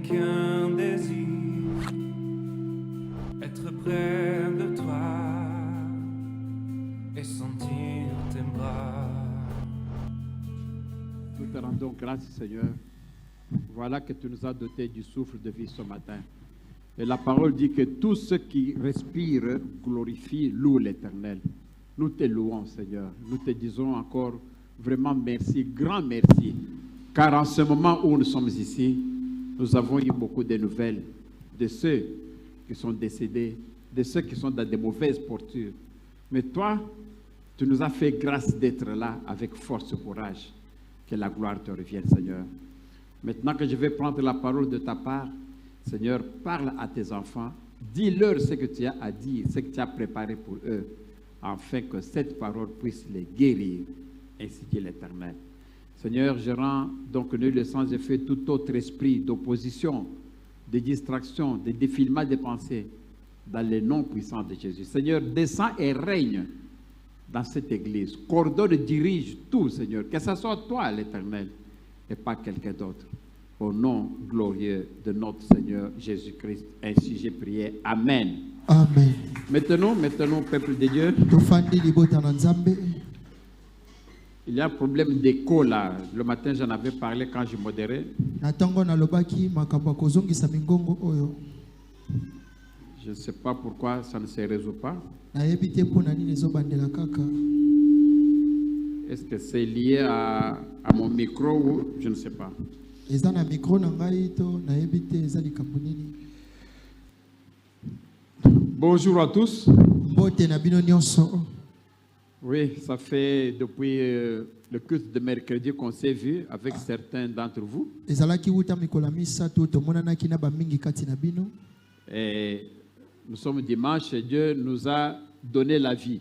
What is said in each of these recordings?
qu'un désir, être près de toi et sentir tes bras. Nous te rendons grâce, Seigneur. Voilà que tu nous as doté du souffle de vie ce matin. Et la parole dit que tous ceux qui respirent glorifient, louent l'Éternel. Nous te louons, Seigneur. Nous te disons encore vraiment merci, grand merci. Car en ce moment où nous sommes ici, nous avons eu beaucoup de nouvelles de ceux qui sont décédés, de ceux qui sont dans de mauvaises postures. Mais toi, tu nous as fait grâce d'être là avec force et courage. Que la gloire te revienne, Seigneur. Maintenant que je vais prendre la parole de ta part, Seigneur, parle à tes enfants. Dis-leur ce que tu as à dire, ce que tu as préparé pour eux, afin que cette parole puisse les guérir, ainsi que l'Éternel. Seigneur, je rends donc nul et sans effet tout autre esprit d'opposition, de distraction, de défilement des pensées, dans le nom puissant de Jésus. Seigneur, descends et règne dans cette église. Coordonne, dirige tout, Seigneur. Que ce soit toi, l'Éternel, et pas quelqu'un d'autre. Au nom glorieux de notre Seigneur Jésus-Christ. Ainsi j'ai prié. Amen. Amen. Maintenant, peuple de Dieu, il y a un problème d'écho là. Le matin, j'en avais parlé quand je modérais. Je ne sais pas pourquoi ça ne se résout pas. Est-ce que c'est lié à mon micro ou je ne sais pas. Bonjour à tous. Oui, ça fait depuis le culte de mercredi qu'on s'est vu avec certains d'entre vous. Et nous sommes dimanche et Dieu nous a donné la vie.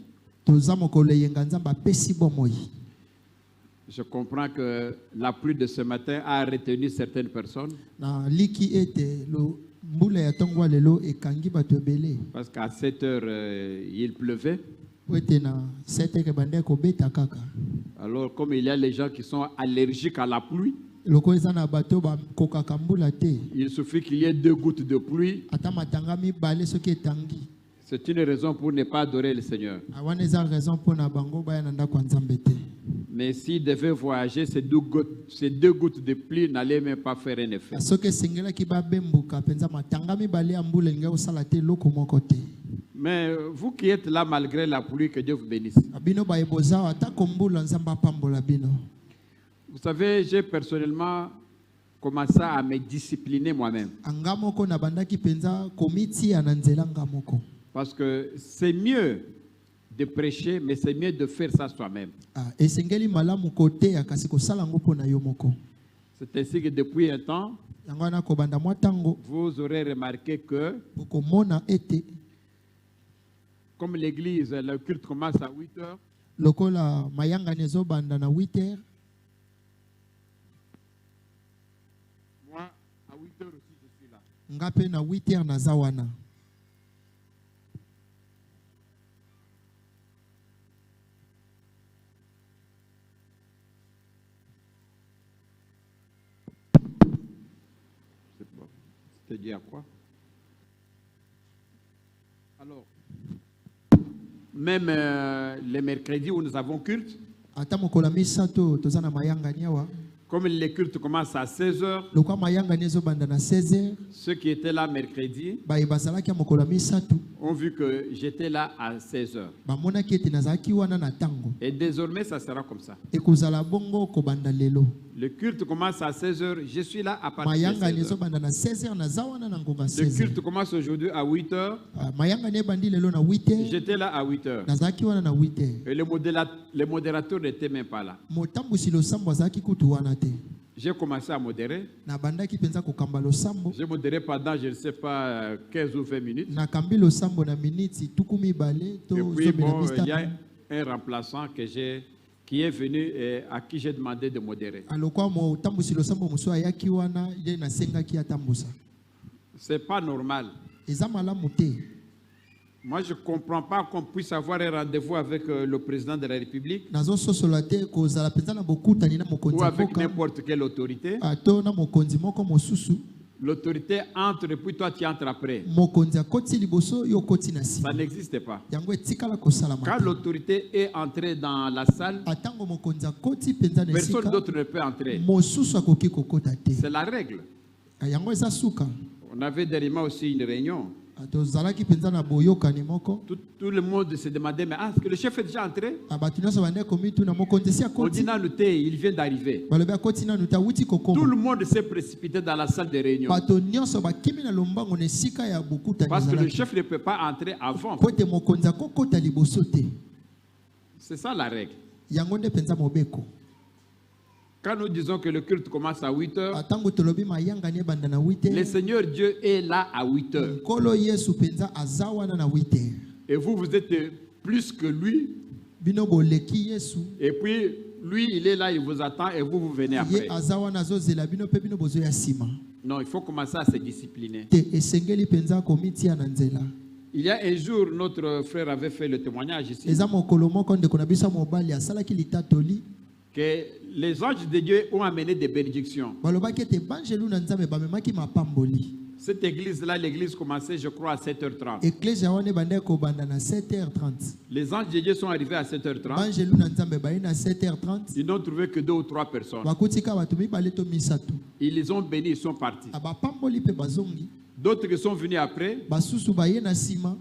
Je comprends que la pluie de ce matin a retenu certaines personnes. Parce qu'à 7 heures, il pleuvait. Alors, comme il y a les gens qui sont allergiques à la pluie, il suffit qu'il y ait 2 gouttes de pluie. C'est une raison pour ne pas adorer le Seigneur. Mais s'il devait voyager, ces 2 gouttes de pluie n'allaient même pas faire un effet. Mais vous qui êtes là malgré la pluie, que Dieu vous bénisse. Vous savez, j'ai personnellement commencé à me discipliner moi-même. Parce que c'est mieux de prêcher, mais c'est mieux de faire ça soi-même. C'est ainsi que depuis un temps, vous aurez remarqué que comme l'église, le culte commence à 8 heures. Moi, à 8 heures aussi, je suis là. C'était dit à quoi? Alors, même les mercredis où nous avons culte, comme les cultes commencent à 16 heures, ceux qui étaient là mercredi ont vu que j'étais là à 16 heures. Et désormais, ça sera comme ça. Le culte commence à 16 heures, je suis là à partir de 16 heures. Le culte commence aujourd'hui à 8 heures, j'étais là à 8 heures. Et le modérateur n'était même pas là. J'ai commencé à modérer. J'ai modéré pendant, je ne sais pas, 15 ou 20 minutes. Et puis, bon, il y a un remplaçant qui est venu et à qui j'ai demandé de modérer. C'est pas normal. Moi, je ne comprends pas qu'on puisse avoir un rendez-vous avec le président de la République ou avec n'importe quelle autorité. l'autorité entre et puis toi tu entres après. mokonzi akoti liboso yo koti na Ça sima n'existe pas. yango etikala kosalama Quand te. l'autorité est entrée dans la salle, atango mokonzi akoti mpenza na personne esika d'autre ne peut entrer. mosusu akoki kokota te. C'est la règle. yango eza suka. On avait dernièrement aussi une réunion. tozalaki mpenza na boyokani moko. Tout le monde se demandait, mais est-ce que le chef est déjà entré? bato nyonso bandeki komituna mokonzi esi On dit akoti. non, il vient d'arriver. balobi akoti nanu te awuti Tout kokoma. le monde s'est précipité dans la salle de réunion. bato nyonso bakimi na lombango na esika ya bokutani Parce que le ezalaki. chef ne peut pas entrer avant. po ete mokonzi akokota liboso te. C'est ça la règle. yango nde mpenza mobeko. Quand nous disons que le culte commence à 8 heures, atango tolobi mayangani ebanda na 8 le heures. Seigneur Dieu est là à 8 heures. nkolo yesu mpenza aza wana na 8 heures. Et vous êtes plus que lui. bino boleki yesu. Et puis, lui, il est là, il vous attend et vous venez après. ye aza wana azozela bino mpe bino bozoya nsima. Non, il faut commencer à se discipliner. te esengeli mpenza komitia na nzela. Il y a un jour, notre frère avait fait le témoignage ici, eza mokolo moko ndeko na biso ya mobali asalaki litatoli. que les anges de Dieu ont amené des bénédictions. balobaki ete banjelu na nzambe bamemaki mapamboli. Cette église-là, l'église commençait, je crois, à 7h30. eklesia wana ebandaki kobanda na 7h30. Les anges de Dieu sont arrivés à 7h30. banjelu na nzambe baye na 7h30. Ils n'ont trouvé que 2 ou 3 personnes. bakutika bato mibale to misato. Ils les ont bénis, ils sont partis. abapamboli mpe bazongi. D'autres qui sont venus après basusu baye na nsima.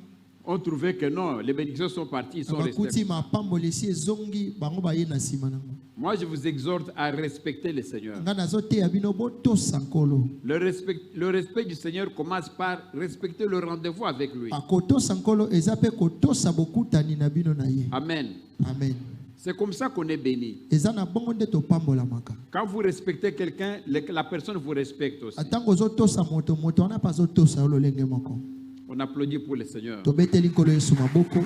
ont trouvé que non, les bénédictions sont parties, ils sont restés. bakuti mapamboli esi ezongi bango baye na nsima nango. Moi, je vous exhorte à respecter le Seigneur. nga nazoteya bino botosa nkolo. Le respect du Seigneur commence par respecter le rendez-vous avec lui. kotosa nkolo eza mpe kotosa bokutani na bino na ye. Amen. amen. C'est comme ça qu'on est béni. eza na bongo nde topambolamaka. Quand vous respectez quelqu'un, la personne vous respecte aussi. atango ozotosa moto moto wana mpe azotosa yo lolenge moko. On applaudit pour le Seigneur. tobeteli nkolo yesu maboko.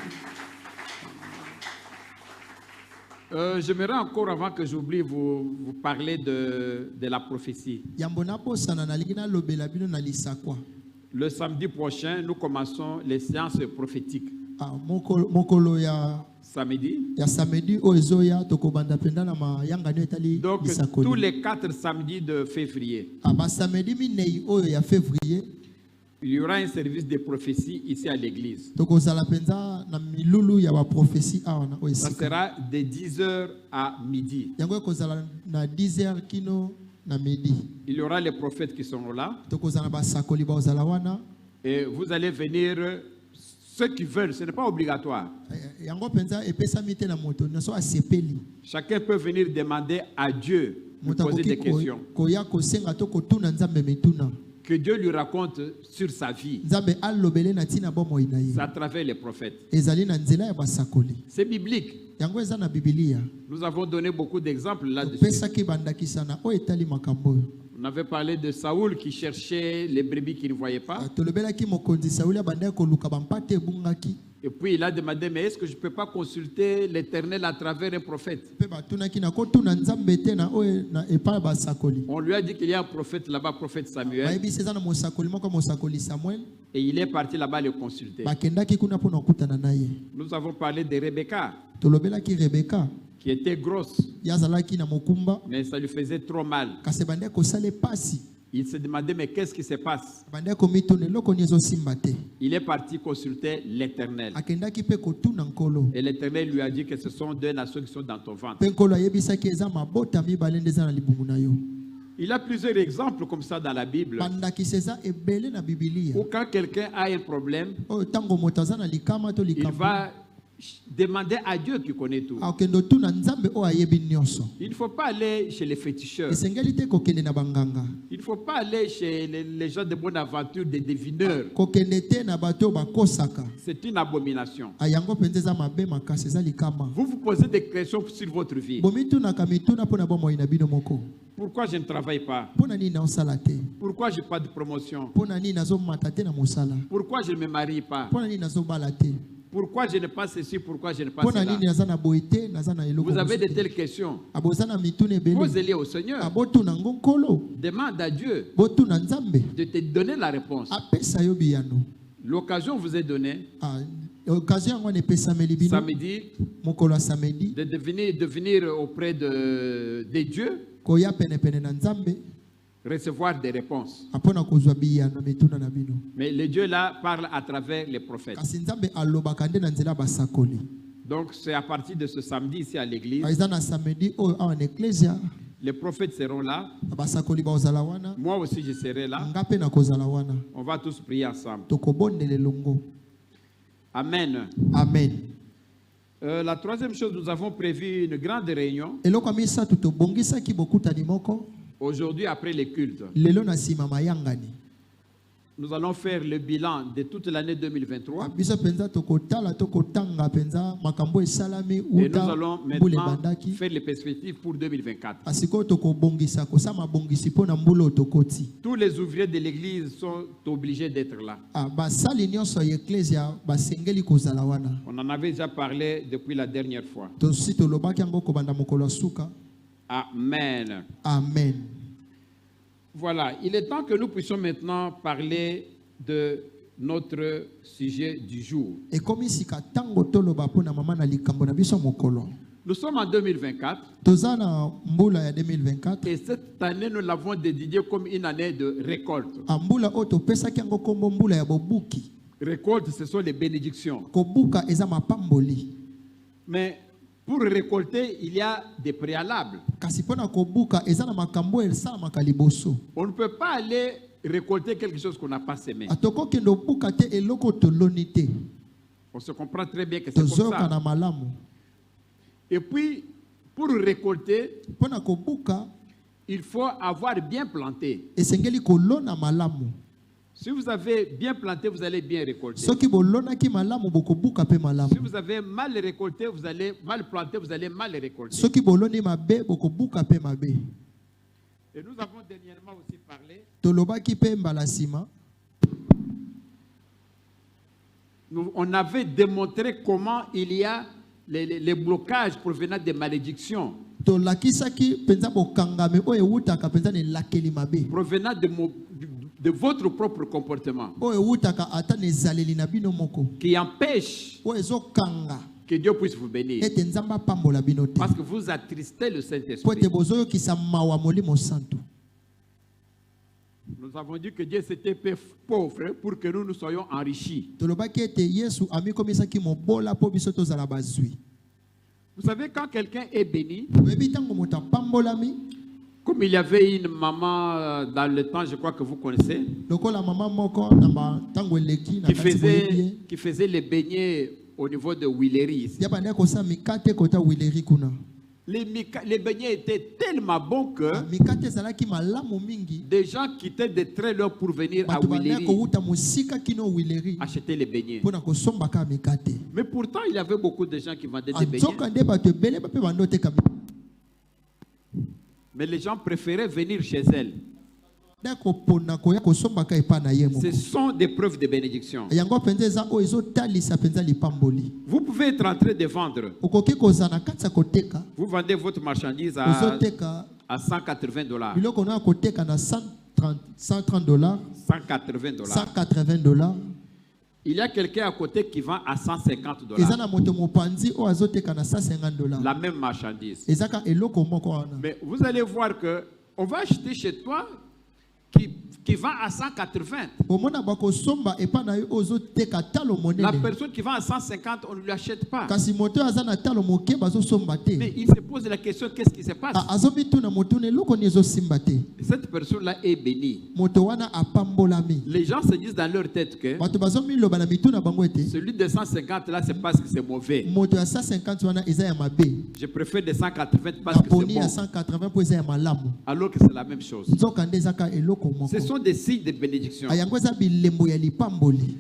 J'aimerais encore, avant que j'oublie, vous parler de la prophétie. yambo nabosana nalingi nalobela bino na lisakwa. Le samedi prochain, nous commençons les séances prophétiques. mokolo ya Samedi. samedi oyo ezoya tokobanda mpenza na mayangani etali Donc, lisakoli. tous les 4 samedis de février, basamedi minei oyo ya février il y aura un service de prophétie ici à l'église. tokozala mpenza na milulu ya baprofesi awa na oyo Ça esika. sera de 10h à midi. yango ekozala na 10h kino na midi. Il y aura les prophètes qui seront là. tokozala na basakoli bazala wana. Et vous allez venir, ceux qui veulent, ce n'est pas obligatoire. yango mpenza epesami te na moto nyonso asepeli. Chacun peut venir demander à Dieu, lui moto poser des akoki questions. koya kosenga to kotuna nzambe mituna. Que Dieu lui raconte sur sa vie. nzambe alobele na ntina bomoi na ye. C'est à travers les prophètes. ezali na nzela ya basakoli. C'est biblique. yango eza na bibilia. Nous avons donné beaucoup d'exemples là-dessus. topesaki bandakisa na oyo etali makambo oyo. On avait parlé de Saoul qui cherchait les brebis qu'il ne voyait pas. tolobelaki mokonzi sauli abandaki koluka bampate ebungaki. Et puis il a demandé, mais est-ce que je ne peux pas consulter l'Éternel à travers un prophète? mpe batunaki na kotuna nzambe te na oyo na epai ya basakoli. On lui a dit qu'il y a un prophète là-bas, prophète Samuel. bayebisi eza na mosakoli moko mosakoli samuel. Et il est parti là-bas le consulter. bakendaki kuna mpo na kokutana na ye. Nous avons parlé de Rebecca, tolobelaki rebeka. qui était grosse, ye azalaki na mokumba. mais ça lui faisait trop mal. kasi ebandaki kosala epasi. Il se demandait, mais qu'est-ce qui se passe? ebandaki komituna eloko nini ezosimba te. Il est parti consulter l'Éternel. akendaki mpe kotuna nkolo. Et l'Éternel lui a dit que ce sont 2 nations qui sont dans ton ventre. mpe nkolo ayebisaki eza mabota mibale nde eza na libumu na yo. Il a plusieurs exemples comme ça dans la Bible. bandakisa eza ebele na bibilia. Ou quand quelqu'un a un problème, oyo ntango moto aza na likama to il likambo. va demander à Dieu qui connaît tout. akende otuna nzambe oyo ayebi nyonso. Il ne faut pas aller chez les féticheurs. esengeli te kokende na banganga. Il ne faut pas aller chez les gens de bonne aventure, des devineurs. kokende te na bato oyo bakosaka. C'est une abomination. yango mpenza eza mabe makasi eza likama. Vous vous posez des questions sur votre vie. bomitunaka mituna mpo na bomoi na bino moko. Pourquoi je ne travaille pas? mpo na nini naosala te. Pourquoi je n'ai pas de promotion? mpo na nini nazomata te na mosala. Pourquoi je ne me marie pas? mpo na nini nazobala te. Pourquoi je n'ai pas ceci? Pourquoi je n'ai pas mpo na cela? nini naza na boye te naza na eloko. Vous avez de mosusu te. telles questions. aboza na mituna ebele. Posez-les au Seigneur. botuna ngo nkolo. Demande à Dieu botuna nzambe. de te donner la réponse. apesa yo biyano. L'occasion vous est donnée occasion yango wana epesameli bino. samedi mokolo ya samedi. de venir auprès de Dieu koya penepene na nzambe. recevoir des réponses. apona kozwa biyano mituna na bino. Mais le Dieu là parle à travers les prophètes. Kasi nzambe alobaka nde na nzela basakoli. Donc c'est à partir de ce samedi ici à l'église. Eza na samedi oyo awa na eklesia Les prophètes seront là. basakoli bazala wana. Moi aussi je serai là. Nga pe na kozala wana. On va tous prier ensemble. Tokobondela elongo. Amen. Amen. La troisième chose, nous avons prévu une grande réunion Eloko misatu tobongisaki bokutani moko. aujourd'hui après les cultes. Lelo na sima mayangani. Nous allons faire le bilan de toute l'année 2023 Biso penza tokotala tokotanga penza makambo esalami et nous uta allons mbule maintenant bandaki. faire les perspectives pour 2024. Asiko tokobongisa kosama bongisi pona mbulo tokoti. Tous les ouvriers de l'église sont obligés d'être là. Basali nyonso ya eklesia basengeli kozala wana. On en avait déjà parlé depuis la dernière fois. Tosi tolobaki yango kobanda mokolo ya suka. Amen. Amen. Voilà, il est temps que nous puissions maintenant parler de notre sujet du jour. Ekomi sika tango toloba pona mama na likambo na biso mokolo. Nous sommes en 2024 Toza na mbula ya 2024. et cette année nous l'avons dédiée comme une année de récolte. Mbula oyo topesaki yango kombo mbula ya bobuki. Récolte, ce sont les bénédictions. Kobuka eza mapamboli. Mais pour récolter, il y a des préalables. Kasi pona kobuka eza na makambo esalamaka liboso. On ne peut pas aller récolter quelque chose qu'on n'a pas semé. Atoko kendo buka te eloko toloni te. On se comprend très bien que c'est comme Tozoka ça. na malamu. Et puis, pour récolter, Pona kobuka il faut avoir bien planté. esengeli kolona malamu. Si vous avez bien planté, vous allez bien récolter. Soki bolonaki malamu bokobuka pe malamu. Si vous avez mal récolté, vous allez mal planter, vous allez mal récolter. Soki boloni mabe bokobuka pe mabe. Et nous avons dernièrement aussi parlé, Tolobaki pe mbala sima. on avait démontré comment il y a les blocages provenant des malédictions, Tolakisaki penza bokangame oyo ewutaka penza ne lakeli mabe. provenant de votre propre comportement, Oyo ewutaka ata ne zaleli na bino moko. qui empêche Oyo ezokanga que Dieu puisse vous bénir. ete nzamba pambola bino te. Parce que vous attristez le Po Saint-Esprit. ete bozoyokisa mawa molimo santo. Nous avons dit que Dieu s'était fait pauvre pour que nous soyons enrichis. Tolobaki ete Yesu amikomisaki mobola po biso tozala bazwi. Vous savez, quand quelqu'un est béni, Oyebi tango moto apambolami, comme il y avait une maman dans le temps, je crois que vous connaissez, lokola mama moko na tango eleki na kati boyebi. qui faisait les beignets au niveau de Willery ici. Ya bande kosa mikate kota wileri kuna. Les beignets étaient tellement bons que Mikate zalaki malamu mingi. des gens quittaient de très loin pour venir à Bato bande Willery ko uta musika kino wileri. acheter les beignets. Pona ko somba ka mikate. Mais pourtant, il y avait beaucoup de gens qui vendaient des beignets. Anzoka nde bato ebele bape bandote ka. Mais les gens préféraient venir chez elle. Dako pona ko ya ko somba ka epa na ye moko. Ce sont des preuves de bénédiction. Yango penza eza o ezotalisa penza lipamboli. Vous pouvez être en train de vendre. Okoki kozana kati ya koteka. Vous vendez votre marchandise Ozoteka à $180. biloko na koteka na $130, $180. $180. Il y a quelqu'un à côté qui vend à $150. Eza na moto mopanzi o azoteka na $150. La même marchandise. Ezaka eloko moko wana. Mais vous allez voir que on va acheter chez toi qui vend à 180. Omona bako somba epa na yo ozoteka talo La monene. personne qui vend à 150, on ne lui achète pas. Kasi moto aza na talo moke bazo somba te. Mais il se pose la question, qu'est-ce qui se passe? Azobi tuna moto ne loko ni ezosimba te. Cette personne-là est bénie. Moto wana apambolami. Les gens se disent dans leur tête que Bato bazomi loba na mituna bango ete. celui de 150 là, c'est parce que c'est mauvais. Moto ya 150 wana eza ya mabe. Je préfère de 180 parce que c'est Kaponi ya bon. 180 po eza ya malamu. Alors que c'est la même chose. Nzoka nde ezaka eloko moko. Ce sont des signes de bénédiction. Ayango eza bilembo ya lipamboli.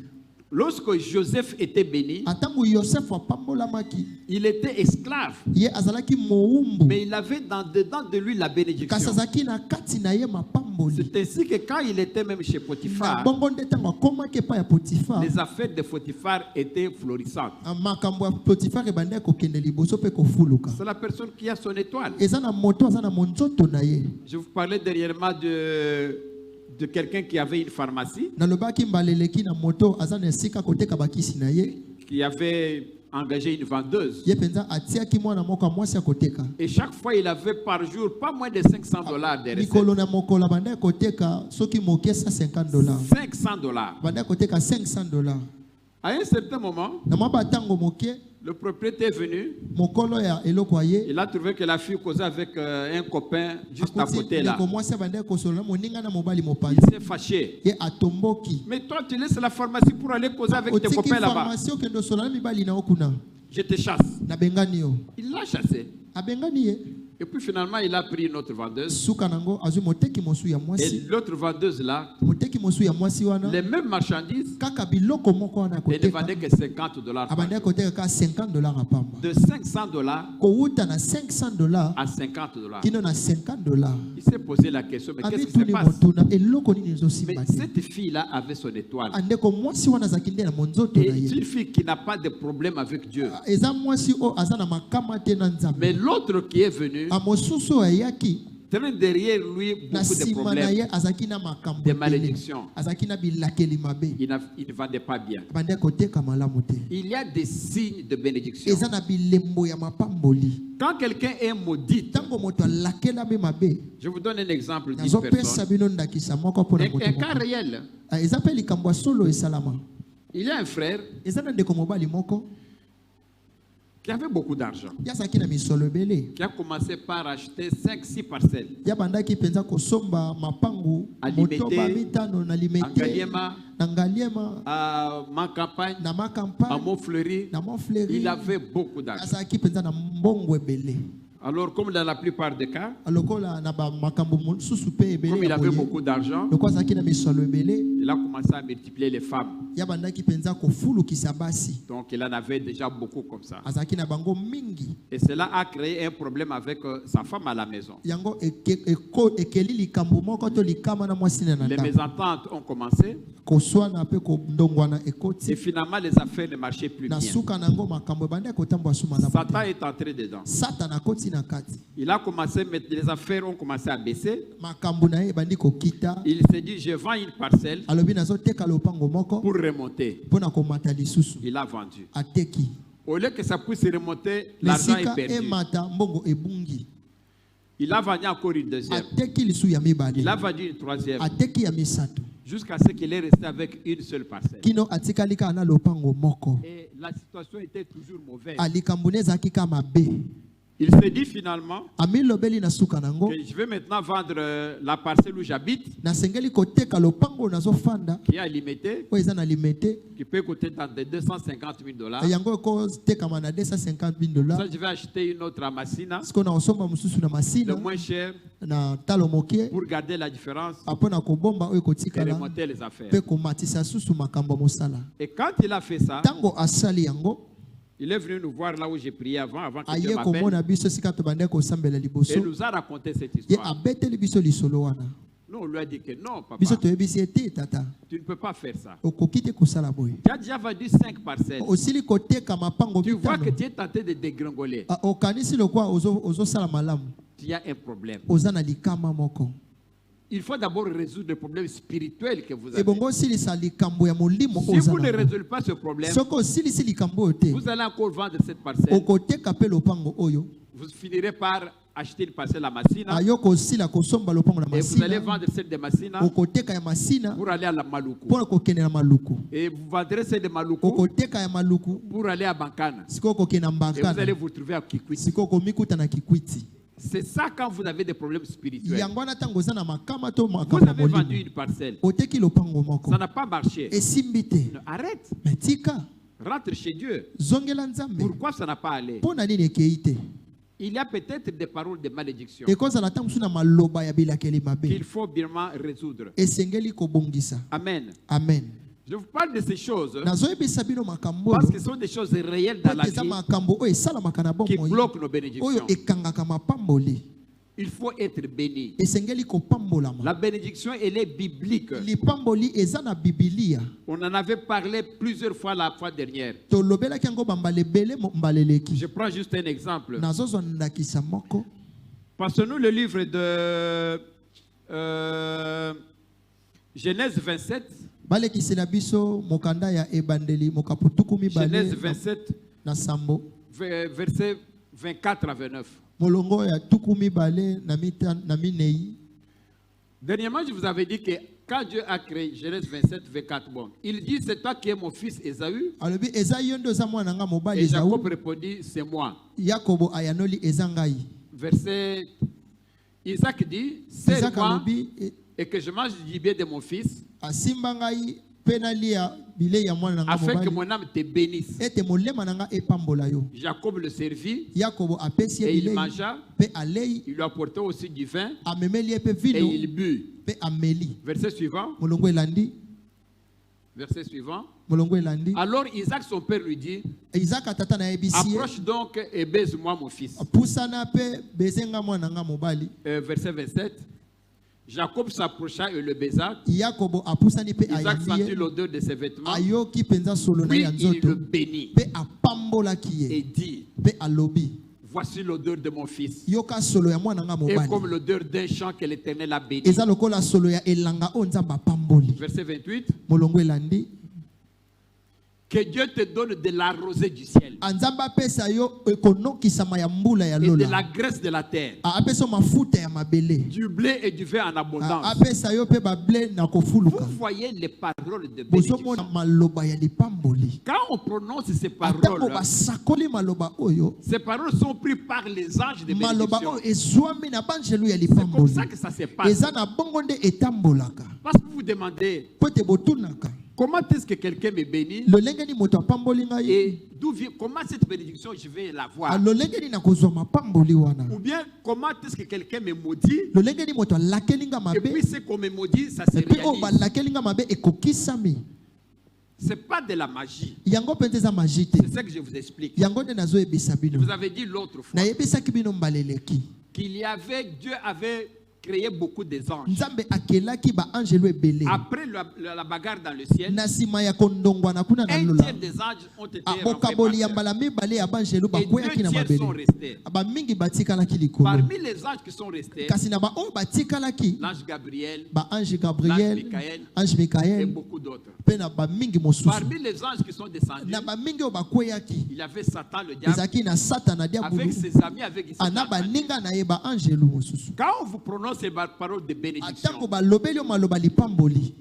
Lorsque Joseph était béni, Atango Yosef apambolamaki. il était esclave. Ye azalaki moumbu. Mais il avait dedans de lui la bénédiction. Kasazaki na kati na ye mapamboli. C'est ainsi que quand il était même chez Na Potiphar, bongo nde tango akomaki epai ya Potiphar. les affaires de Potiphar étaient florissantes. Makambo ya Potiphar ebandaki kokende liboso pe kofuluka. C'est la personne qui a son étoile. Eza na moto aza na monzoto na ye. Je vous parlais dernièrement de quelqu'un qui avait une pharmacie, Nalobaki mbaleleki na moto aza na esika koteka bakisi na ye. qui avait engagé une vendeuse. ye penza atiaki mwana moko ya mwasi ya koteka Et chaque fois, il avait par jour pas moins de $500 de recettes. mikolo na mokolo banda ya koteka soki moke $150 $500. banda ya koteka $500 À un certain moment, na mwa batango moke le propriétaire est venu. mokolo ya eloko aye Il a trouvé que la fille causait avec un copain juste à côté là. ndeko mwasi banda ya kosolola moninga na mobali Il mopanzi s'est fâché. ye atomboki Mais toi, tu laisses la pharmacie pour aller causer avec tes otiki copains là-bas. pharmacie okende osolola na mibali na yo kuna Je te chasse. nabengani yo Il l'a chassé. abengani ye Et puis finalement, il a pris une autre vendeuse. suka nango azwi moteki mosu ya Et mwasi l'autre vendeuse là, moteki mosu ya mwasi wana les mêmes marchandises, kaka biloko moko wana elle ne koteka vendait que $50 par abandi jour. koteka ka $50 ya pamba De $500 kowuta na $500 à $50. kino na $50 Il s'est posé la question, mais qu'est-ce qui se abituni passe? motuna eloko nini Mais ezosimba te cette fille-là avait son étoile. andeko mwasi wana azalaki nde na monzoto Et na c'est ye une fille qui n'a pas de problème avec Dieu. eza mwasi oyo aza na makama te na Mais nzambe l'autre qui est venu, amosusu oyo ayaki traîne derrière lui na beaucoup de nsima na problèmes, ye azalaki na makambo des ebele. malédictions. azalaki na bilakeli mabe Il ne vendait pas bien. bandi koteka malamu te Il y a des signes de bénédiction. eza na bilembo ya mapamboli Quand quelqu'un est maudit, ntango moto alakelami mabe je vous donne un exemple d'une nazopesa personne. bino ndakisa moko mpona Un moto cas moko. réel. Ah, eza mpe likambo ya solo esalama Il y a un frère eza na ndeko mobali moko qui avait beaucoup d'argent, ye azalaki na misolo ebele qui a commencé par acheter 5-6 parcelles ye abandaki mpenza kosomba mapangu Alimete, motoba mitano na en limete Galiema, na ngaliema à Mancampagne, na à makampagne Montfleury. na montfleuri Il avait beaucoup d'argent. azalaki mpenza na mbongo ebele Alors, comme dans la plupart des cas, lokola na bamakambo mosusu mpe comme ebele il ya avait boye beaucoup d'argent, lokola azalaki na misolo ebele il a commencé à multiplier les femmes. ye abandaki mpenza kofulukisa basi Donc, il en avait déjà beaucoup comme ça. azalaki na bango mingi Et cela a créé un problème avec sa femme à la maison. yango ekeli likambo moko to likama na mwasi na Les ndako mésententes ont commencé koswana mpe kondongwana et ekoti finalement, les affaires ne marchaient plus na bien. suka na yango makambo ebandi kotambwa su malamu Satan te. est entré dedans. satana akoti na kati Il a commencé, mais les affaires ont commencé à baisser. makambo na ye ebandi kokita Il s'est dit, je vends une parcelle alobi nazoteka lopango moko pour remonter. mpo na komata lisusu Il a vendu. ateki Au lieu que ça puisse remonter, l'argent est lisika perdu. emata mbongo ebungi Il a vendu encore une deuxième. ateki lisu ya mibale Il a vendu une troisième. ateki ya misato Jusqu'à ce qu'il est resté avec une seule parcelle. kino atikali kaka na lopango moko Et la situation était toujours mauvaise. alikambo ne ezalaki kaka mabe Il s'est dit finalement amilobeli na suka nango que je vais maintenant vendre la parcelle où j'habite, nasengeli koteka lopango oyo nazofanda qui est limité, oyo eza na limete qui peut coûter dans des $250,000. yango ekotekama na $250,000 Ça, je vais acheter une autre à Massina, sikoyo na kosomba mosusu na le masina moins cher, na talo moke pour garder la différence apo na kobomba oyo et ekotikala remonter les affaires. mpe komatisa susu makambo ya mosala Et quand il a fait ça, ntango asali yango il est venu nous voir là où j'ai prié avant que aye Dieu m'appelle. komona biso sika tobandaki kosambela Et liboso nous a raconté cette ye histoire. abeteli biso lisolo wana Nous, on lui a dit que non, papa, biso toyebisi ete tata tu ne peux pas faire ça. okoki te kosala boye Tu as déjà vendu 5 parcelles. osili koteka mapango Tu vois que mitano tu es tenté de dégringoler. okanisi lokwa ozosala malamu Tu as un problème. oza na likama moko Il faut d'abord résoudre le problème spirituel que vous avez. ebongo osilisa likambo ya molimo Si oza vous ne nango. résolvez pas ce problème, soki osilisi likambo oyo te vous allez encore vendre cette parcelle. okoteka mpe lopango oyo Vous finirez par acheter une parcelle à Massina ayo kosila kosomba lopango na et vous allez masina vendre celle de Massina okoteka ya masina pour aller à la Maluku. mpo na kokende na maluku Et vous vendrez celle de Maluku okoteka ya maluku pour aller à Bankana. sikoyo okokende na Et vous allez mbakana vous trouver à Kikwiti. sikoyo komikuta na kikwiti C'est ça quand vous avez des problèmes spirituels. yango wana ntango oza na makama to Vous makambo ya avez vendu molimo une parcelle. oteki lopango moko Ça n'a pas marché. esimbi te Non, arrête. me tika Rentre chez Dieu. zongela nzambe Pourquoi ça n'a pas allé? mpo na nini ekei te Il y a peut-être des paroles de malédiction ekozala ntango mosusu na maloba ya bilakeli qu'il mabe faut bien résoudre. esengeli kobongisa Amen. amen Je vous parle de ces choses nazoyebisa bino makambo parce oyo que ce sont des choses réelles dans po la eza vie makambo oyo esalamaka na qui bomoi bloquent nos oyo bénédictions. ekangaka mapamboli Il faut être béni. esengeli kopambolama La bénédiction, elle est biblique. lipamboli eza na bibilia On en avait parlé plusieurs fois la fois dernière. tolobelaki yango bambala ebele mbala eleki Je prends juste un exemple. nazozwa ndakisa moko Passons-nous le livre de Genèse 27. balekisela biso mokanda ya ebandeli mokaputuku Genèse mibale 27, na sambo. Versets 24 à 29. Molongo ya tuku mibale na minei. Dernièrement, je vous avais dit que quand Dieu a créé, Genèse 27, 24, bon, il dit, c'est toi qui es mon fils Ésaü. Alobi Esaü yondo za mwana nga mobali Et Esaü. Jacob répondit, c'est moi. Yakobo ayanoli ezangai. Verset, Isaac dit, c'est Isaac moi alobi et que je mange du gibier de mon fils, asimba ngai penalia bile ya mwana nga afin que mobali. mon âme te bénisse. Ete molema nanga epambola yo. Jacob le servit Yakobo apesi et il bile mangea. pe alei Il lui apportait aussi du vin amemeli pe et vino il but. pe ameli. Verset suivant. Molongo elandi. Verset suivant. Molongo elandi. Alors Isaac, son père, lui dit, Isaac atata na ebisi. approche donc et baise-moi mon fils. Pusana pe bezenga mwana nga mobali. Verset 27. Jacob s'approcha et le baisa. Yakobo apusani pe Isaac sentit ayambi. l'odeur de ses vêtements. Ayoki penza solo na Puis ya il le nzoto. bénit Pe apambola kiye. et dit, Pe alobi. voici l'odeur de mon fils. Yoka solo ya mwana nga Et mobali. comme l'odeur d'un champ que l'Éternel a béni. Eza lokola solo ya elanga o nzamba pamboli. Verset 28. Molongo elandi. Que Dieu te donne de la rosée du ciel Anzamba pesa yo ekonokisama ya mbula ya et de la lola. graisse de la terre, Apesa mafuta ya mabele. du blé et du vin en abondance. Apesa yo pe ba ble na kofuluka. Vous voyez les paroles de Bozomo bénédiction. na maloba ya lipamboli. Quand on prononce ces Atango paroles, basakoli maloba oyo. ces paroles sont prises par les anges de Maloba bénédiction. oyo ezwami na banjelu ya C'est comme lipamboli. ça que ça se passe. Eza na bongo nde etambolaka. Parce que vous vous demandez, Po te botunaka. comment est-ce que quelqu'un me bénit Lolenge ni moto apamboli ngai. et d'où vient, comment cette bénédiction je vais la voir? Lolenge ni na kozwa mapamboli wana. Ou bien, comment est-ce que quelqu'un me maudit Lolenge ni moto alakeli nga et mabe. puis ce qu'on me maudit, ça se Et puis o réalise. balakeli nga mabe ekokisami. C'est pas de la magie. Yango penza eza magie te. C'est ça que je vous explique. Yango nde nazoyebisa Je bino. vous avais dit l'autre fois Nayebisaki bino mbaleleki. Dieu avait créé beaucoup des anges. Nzambe akelaki ba angelo ebele. Après la bagarre dans le ciel, Na sima ya kondongwa na kuna na un lola. tiers des anges ont été Abokaboli ya renvoyés par mbala mibale ya bangelo terre. Et bakweyaki na 2 tiers sont mabele. restés. Ba mingi batikalaki likolo. Parmi les anges qui sont restés, Kasi na ba o batikalaki l'ange Gabriel ba ange l'ange Gabriel, Michael ange et Michael, beaucoup d'autres. pe na ba mingi mosusu. Parmi les anges qui sont descendus, Na ba mingi o bakweyaki. il y avait Satan le diable Ezaki na Satan na avec diabulu. ses amis, avec ses Ana ba amis. ninga na ye ba angelo mosusu. Quand on vous prononce ces paroles de bénédiction, Atango ba lobeli o maloba lipamboli.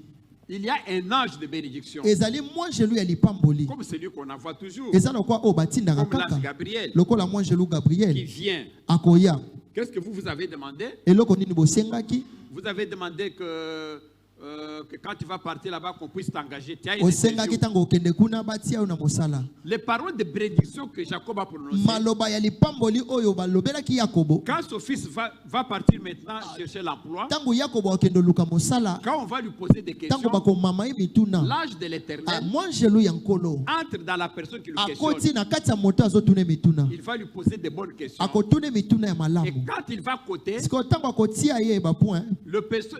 il y a un ange de bénédiction, Ezali mwangelu ya lipamboli. comme celui qu'on envoie toujours, Eza lokwa o batindaka comme l'ange kaka. Gabriel Lokola mwangelu qui Gabriel vient. akoya. Qu'est-ce que vous avez demandé? Eloko nini bosengaki? Vous avez demandé que quand tu vas partir là-bas, qu'on puisse t'engager. Tu as une Osengaki interview. tango okende kuna batia yo na mosala. Les paroles de bénédiction que Jacob a prononcées, Maloba ya lipamboli oyo balobelaki Yakobo. quand son fils va partir maintenant chercher l'emploi, Tango Yakobo okende luka mosala. quand on va lui poser des questions, Tango bakomama ye mituna. l'ange de l'Éternel Mwangelu ya nkolo. entre dans la personne qui le Akoti questionne. na kati ya moto azotuna mituna. Il va lui poser des bonnes questions. Akotuna mituna ya Et malamu. quand il va côté, Siko tango akotia ye ba point.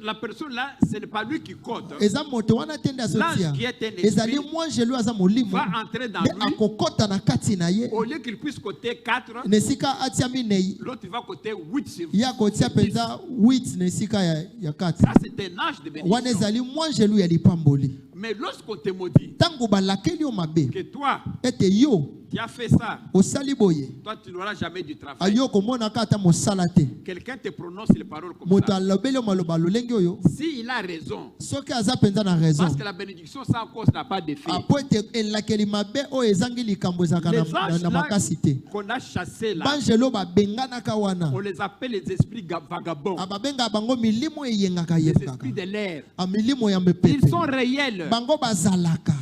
la personne là, ce n'est pas lui qui compte. Eza moto wana tende azotia. L'ange qui est un esprit Ezali mwangelu aza molimo. va entrer dans Me lui. akokota na kati na ye. Au lieu qu'il puisse côté 4, Nesika atia minei. l'autre il va côté 8 sur Ya kotia 10. penza 8 nesika ya kati. Ça, c'est un ange de Wana bénédiction. ezali mwangelu ya lipamboli. Mais lorsqu'on te maudit, Tango balakeli yo mabe. que toi, Ete yo tu as fait ça, osali boye. toi, tu n'auras jamais du travail. Ayo komona kata mosala te. Quelqu'un te prononce les paroles comme Moto ça. alobeli yo maloba lolenge oyo. S'il a raison, Soki aza penza na raison. parce que la bénédiction sans cause n'a pas d'effet. Apo ete elakeli mabe oyo ezangi likambo ezalaka Les na anges makasi te. là qu'on a chassés là, Banjelo babenganaka wana. on les appelle les esprits vagabonds, Ababenga bango milimo eyengaka les yengaka. esprits de l'air. Milimo ya Ils mpepe. sont réels. Bango bazalaka.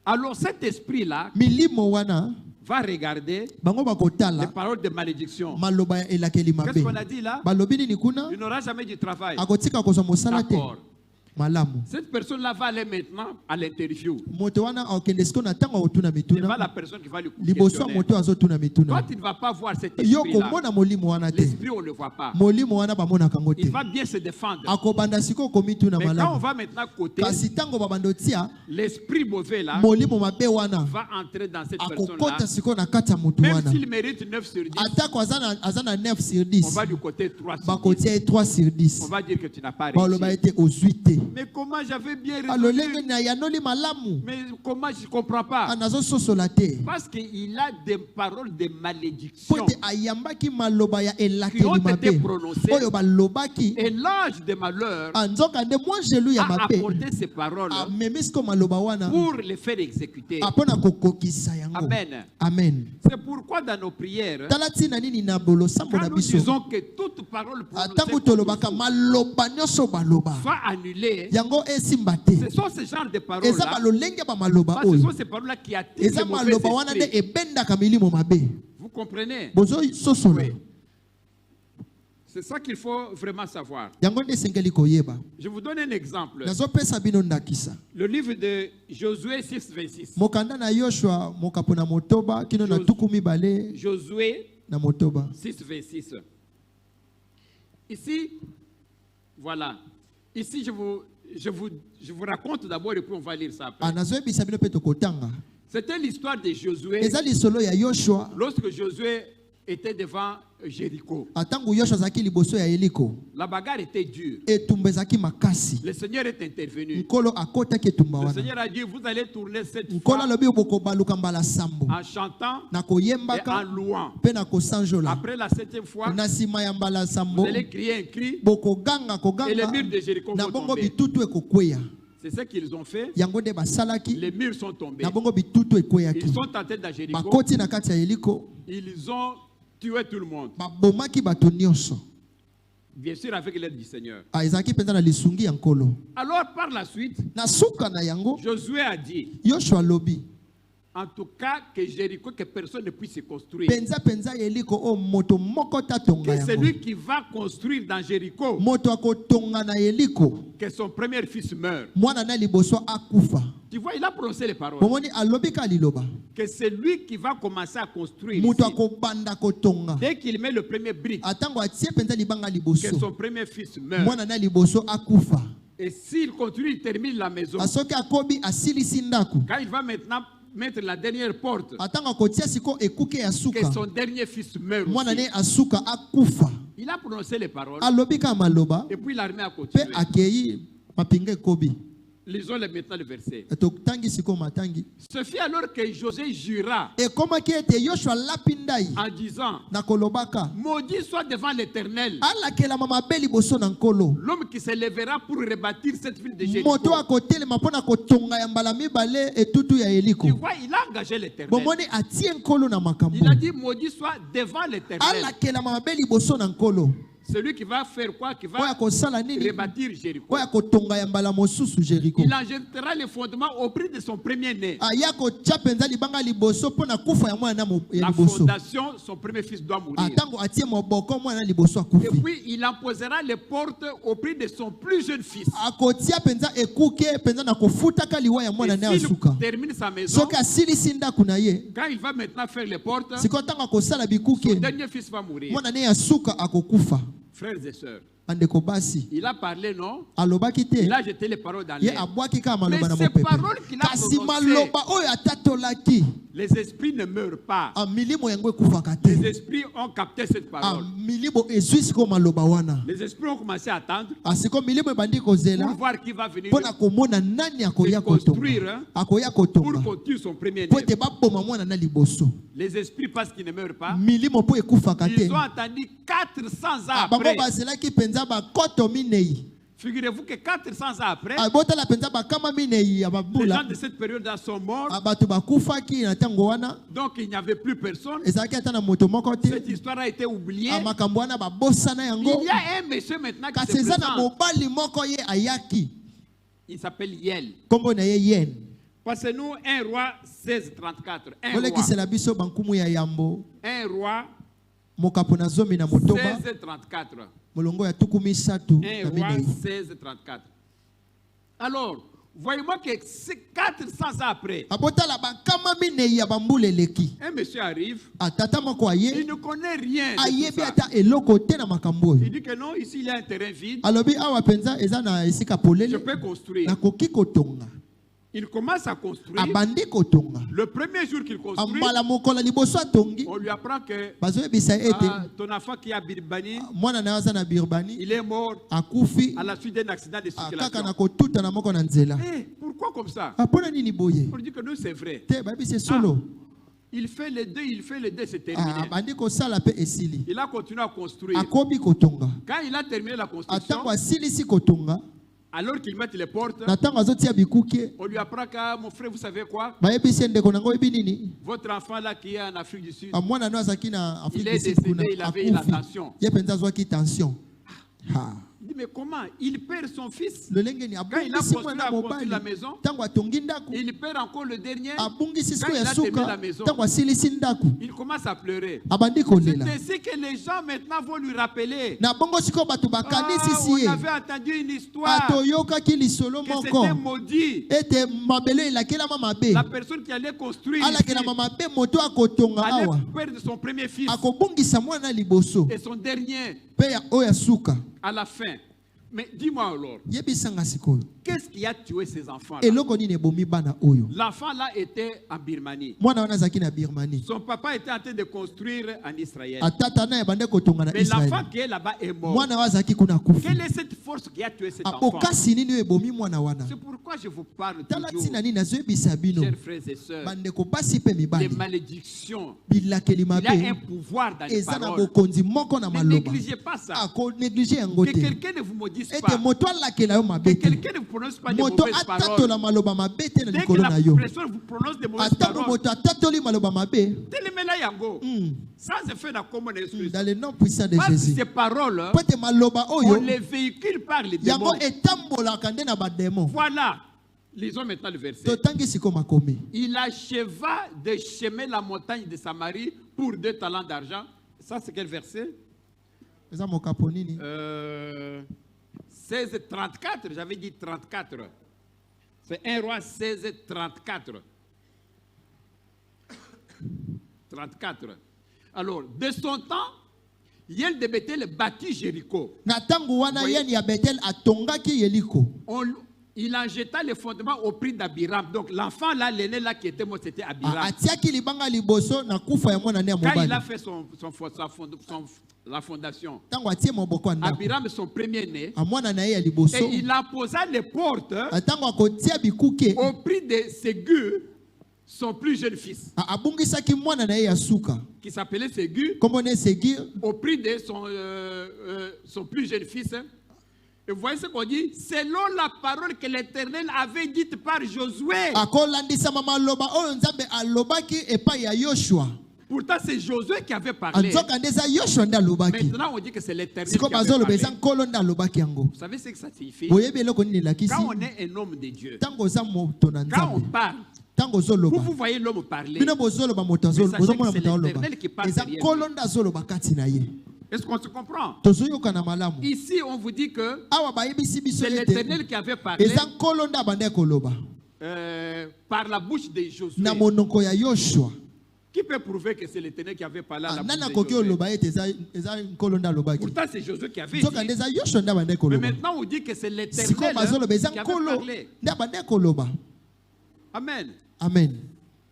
Alors cet esprit-là Milimo wana va regarder bango les bakotala paroles de malédiction. maloba ya elakeli mabe. Qu'est-ce qu'on a dit là? Balobi nini kuna? Tu n'auras jamais du travail. Akotika kozwa mosala te. D'accord. Malamu. Cette personne-là va aller maintenant à l'interview. Moto wana okende siko na tango otuna Ce n'est mituna. pas la personne qui va lui Liboso questionner. moto azotuna Toi, mituna. tu ne vas pas voir cet Yo esprit-là. komona molimo wana te. L'esprit, on ne le voit pas. Molimo wana bamona kango te. Il va bien se défendre. Akobanda siko komituna Mais quand on malamu. va maintenant côté, Kasi tango babando tia l'esprit mauvais là molimo mabe wana va entrer dans cette personne-là. akokota siko na kati ya motu Même wana. s'il mérite 9 sur 10, Atako azana 9 sur on 10. va du côté 3 sur 10. Bakotia 3 sur 10. On va dire que tu n'as pas Baloba réussi. ete ozwite. Mais comment j'avais bien alolenge résolu? na yanoli malamu Mais comment je ne comprends pas? anazo sosola te Parce qu'il a des paroles de malédiction pote ayambaki maloba ya qui ont elakeli été mabe prononcées. oyo balobaki Et l'ange de malheur anzoka nde mwangelu ya a mabe apporté ces paroles amemi siko maloba wana pour les faire exécuter. apona kokokisa yango. Amen. Amen. C'est pourquoi dans nos prières, Tala tina nini na bolosambo quand na nous biso disons que toute parole prononcée atangu tolobaka maloba nyonso baloba soit annulée, yango esimba te ce sont ces genres de eza paroles-là. balolenge ba maloba Ce oyo sont ces paroles-là qui attirent les eza mauvais maloba wana nde esprits. ebendaka milimo mabe Vous comprenez? bozo sosola Oui. C'est ça qu'il faut vraiment savoir. yango nde esengeli koyeba. Je vous donne un exemple. Nazopesa bino ndakisa Le livre de Josué 6, 26. mokanda na yoshua mokapo na motoba kino na tuku mibale Josué na motoba 6, 26. Ici, voilà. Ici, je vous raconte d'abord et puis on va lire ça après. nazoyebisa bino mpe tokotanga C'était l'histoire de Josué eza lisolo ya yoshua lorsque Josué était devant Jéricho. atangu yoshua azalaki liboso ya yeliko La bagarre était dure. etumba ezalaki makasi Le Seigneur est intervenu. nkolo akotaki etumba Le wana Seigneur a dit, vous allez tourner cette nkolo fois alobi bokobaluka mbala sambo en chantant na et en koyembaka louant. mpe na kosanjola Après la 7e fois, na nsima ya mbala vous sambo allez crier un cri bokoganga et les koganga murs de Jéricho na vont bongo tomber. bitutu ekokweya C'est ce qu'ils ont fait. yango nde basalaki Les murs sont tombés. na bongo bitutu ekweyaki Ils sont entrés dans Jéricho. bakoti na kati ya yeliko Ils ont tué tout le monde. babomaki bato nyonso. Bien sûr, avec l'aide du Seigneur. ezalaki mpenza na lisungi ya nkolo Alors, par la suite, na suka na yango Josué a dit, yoshua alobi en tout cas, que Jéricho, que personne ne puisse se construire. penza yeliko o moto moko tatonga Que yango celui qui va construire dans Jéricho, moto akotonga na yeliko que son premier fils meure. mwana na liboso akufa. Tu vois, il a prononcé les paroles. bomoni alobi ka liloba Que c'est lui qui va commencer à construire. moto Ici. akobanda kotonga Dès qu'il met le premier brique, atango atie penza libanga que liboso son premier fils meurt. mwana na liboso akufa. Et s'il continue, il termine la maison. asoki akobi asilisi ndako Quand il va maintenant mettre la dernière porte, atango akotia siko ekuke ya que suka son dernier fils meurt mwana aussi. ne asuka akufa. Il a prononcé les paroles. alobi ka maloba Et puis l'armée a mpe continué. akei mapinga ekobi. Lisons maintenant le verset. totangi siko matangi Ce fut alors que José jura ekomaki ete yoshua alapi ndai en disant, na kolobaka maudit soit devant l'Éternel alakelama mabe liboso na nkolo l'homme qui se lèvera pour rebâtir cette ville de Jéricho. moto akotelema mpo na kotonga ya mbala mibale etutu ya yeliko. Tu vois, il a engagé l'Éternel. bomoni atie nkolo na makambo Il a dit, maudit soit devant l'Éternel. alakelama mabe liboso na nkolo Celui qui va faire quoi? Qui oyo va akosala nini rebâtir Jéricho. oyo akotonga ya mbala mosusu jeriko. Il en jettera les fondements au prix de son premier-né. aya kotia mpenza libanga liboso mpo na kufa ya mwana ya La liboso. fondation, son premier fils doit mourir. atango atie moboko mwana liboso Et akufi puis, il imposera les portes au prix de son plus jeune fils. akotia mpenza ekuke mpenza na kofutaka liwa ya mwana na Et s'il asuka. termine sa maison, soki asilisi ndako na ye quand il va maintenant faire les portes, sikoyo ntango akosala son bikuke dernier fils va mourir. mwana ne ya suka akokufa. Frères et sœurs, bandeko basi il a parlé, non? alobaki te Il a jeté les paroles dans ye l'air. abwaki kaka Mais maloba na ces mopepe paroles qu'il a kasi prononcées, maloba oyo atatolaki les esprits ne meurent pas. milimo yango ekufaka te. Les esprits ont capté cette parole. milimo ezwi siko maloba wana Les esprits ont commencé à attendre asiko milimo ebandi pour kozela voir qui va venir mpo na komona nani akoya construire, kotonga hein, akoya pour kotonga continuer son premier mpo né. ete baboma mwana na liboso. Les esprits, parce qu'ils ne meurent pas, milimo mpo ekufaka te. ils ont attendu 400 ans bango après. bazelaki mpenza bakoto minei. Figurez-vous que 400 ans après, botala mpenza bakama minei ya les gens babula de cette période-là sont morts. bato bakufaki na ntango wana Donc il n'y avait plus personne. ezalaki ata na moto moko te. Cette histoire a été oubliée. makambo wana babosana Il yango y a un monsieur maintenant qui kasi se eza na présente. mobali moko ye ayaki Il s'appelle Yel. nkombo na ye yen. Passez-nous 1 roi 16:34. 1 roi. kolekisela biso bankumu ya yambo 1 roi mokapo na zomi na motoba 16:34. molongo ya tuku misatu 1 na roi minei. 16:34. Alors, voyez-moi que 400 ans après, abotala bakama minei ya bambula eleki un monsieur arrive, atata moko il aye ne connaît rien. de tout ayebi ça. ata eloko te na makambo Il oyo dit que non, ici il y a un terrain vide, alobi awa mpenza eza na esika je polele peux construire. nakoki kotonga. Il commence à construire. abandi kotonga Le premier jour qu'il construit, ambala mokola liboso atongi on lui apprend que bazoyebisa ete ton enfant qui est à Birbani, mwana na ye aza na birbani il est mort akufi à la suite d'un accident de kaka circulation. na kotuta na moko na nzela. Pourquoi comme ça? Mpona nini boye On dit que nous, c'est vrai. te bayebisa solo Il fait les deux, c'est terminé. abandi kosala mpe esili Il a continué à construire. akomi kotonga Quand il a terminé la construction, atango asilisi kotonga alors qu'il met les portes, na ntango azotia bikuke on lui apprend que mon frère, vous savez quoi? bayebisi ye ndeko nango oyebi nini Votre enfant là qui est en Afrique du Sud, mwana no azalaki na il afrique est du Sud kuna décédé, il avait la akufi tension. ye mpenza azwaki tension. Il dit, mais comment? Il perd son fils. lolenge ni Quand il a abungisi construit mwana mobali la maison, ntango atongi ndako il perd encore le dernier. abungisi Quand siko il ya a terminé suka la maison, ntango asilisi ndako il commence à pleurer. abandi C'est kolela ainsi que les gens maintenant vont lui rappeler. na bongo sikoyo bato bakanisi si On ye avait entendu une histoire atoyokaki lisolo que moko c'était maudit. ete mabele elakelama mabe La personne qui allait construire ici alakelama mabe moto akotonga allait awa perdre son premier fils akobungisa mwana liboso et son dernier mpe oyo ya suka. à la fin. Mais dis-moi alors, yebisanga sikoyo qu'est-ce qui a tué ces enfants-là? eloko nini ebomi bana oyo L'enfant là était en Birmanie. mwana wana azalaki na birmanie Son papa était en train de construire en Israël. atata na ebande kotonga na Mais l'enfant israel qui est là-bas est mort. mwana wana azalaki kuna akufi Quelle est cette force qui a tué cet enfant? bokasi nini oyo ebomi mwana wana C'est pourquoi je vous parle tala toujours, ntina nini nazoyebisa bino chers frères et sœurs, bandeko basi mpe les mibali malédictions. bilakeli Il y a un mabe pouvoir dans les eza na paroles. bokonzi moko na Ne maloba négligez pas ça. akonéglige yango Que te quelqu'un ne vous maudisse ete pas. moto alakela yo Que mabe te quelqu'un ne vous prononce pas de moto mauvaises paroles. atatola maloba mabe te na Dès que likolo la na yo personne vous prononce de mauvaises atango paroles, moto atatoli maloba mabe telemela yango. mm, Sans effet na kombo na Yesu Christ. dans le nom puissant de Parce que Jésus ces paroles, po ete maloba on oyo les véhicule par les yango démons. etambolaka nde na bademo. Voilà. Lisons maintenant le verset. totangi siko makomi Il acheva de semer la montagne de Samarie pour 2 talents d'argent. Ça, c'est quel verset? eza mokapo nini 16, 34. J'avais dit 34. C'est 1 roi 16, 34. 34. Alors, de son temps, Yel de Bethel bâtit Jéricho. na ntango wana Voyez? yeni ya betel atongaki yeliko Il en jeta les fondements au prix d'Abiram. Donc, l'enfant là, l'aîné là qui était mort, c'était Abiram. atiaki libanga liboso na kufa ya mwana ne ya Quand il mobali a fait la fondation, ntango atie maboko ya ndako Abiram, son premier-né, amwana na ye ya liboso et il apposa les portes ntango akotia bikuke au prix de Ségur, son plus jeune fils, abungisaki mwana na ye ya suka qui s'appelait Ségur, kombo ne segir au prix de son plus jeune fils. Et vous voyez ce qu'on dit? Selon la parole que l'Éternel avait dite par Josué. akolandisama maloba oyo nzambe alobaki epai ya yoshua Pourtant, c'est Josué qui avait parlé. anzoka nde eza yoshua nde alobaki Maintenant, on dit que c'est l'Éternel siko qui avait bazoloba parlé. eza nkolo nde alobaki yango Vous savez ce que ça signifie? boyebi eloko nini elakisi Quand on est un homme de Dieu, ntango oza moto na quand on nzambe parle, ntango ozoloba vous voyez l'homme parler. bino bozoloba moto Mais sachez bozomona que c'est moto azoloba l'Éternel qui parle eza derrière nkolo nde azoloba kati na ye Est-ce qu'on se comprend? tozoyokana malamu Ici, on vous dit que awa bayebisi biso c'est ete l'Éternel qui avait parlé eza nkolo nde abandaki koloba par la bouche de Josué. na monoko ya yoshua Qui peut prouver que c'est l'Éternel qui avait parlé à la nani bouche akoki de Josué? oloba ete eza nkolo nde alobaki Pourtant, c'est Josué qui avait nzoka nde dit. eza yoshua nde abandaki Mais koloba maintenant, on dit que c'est sikoyo l'Éternel bazoloba eza qui avait nkolo parlé. nde abandaki koloba Amen. amen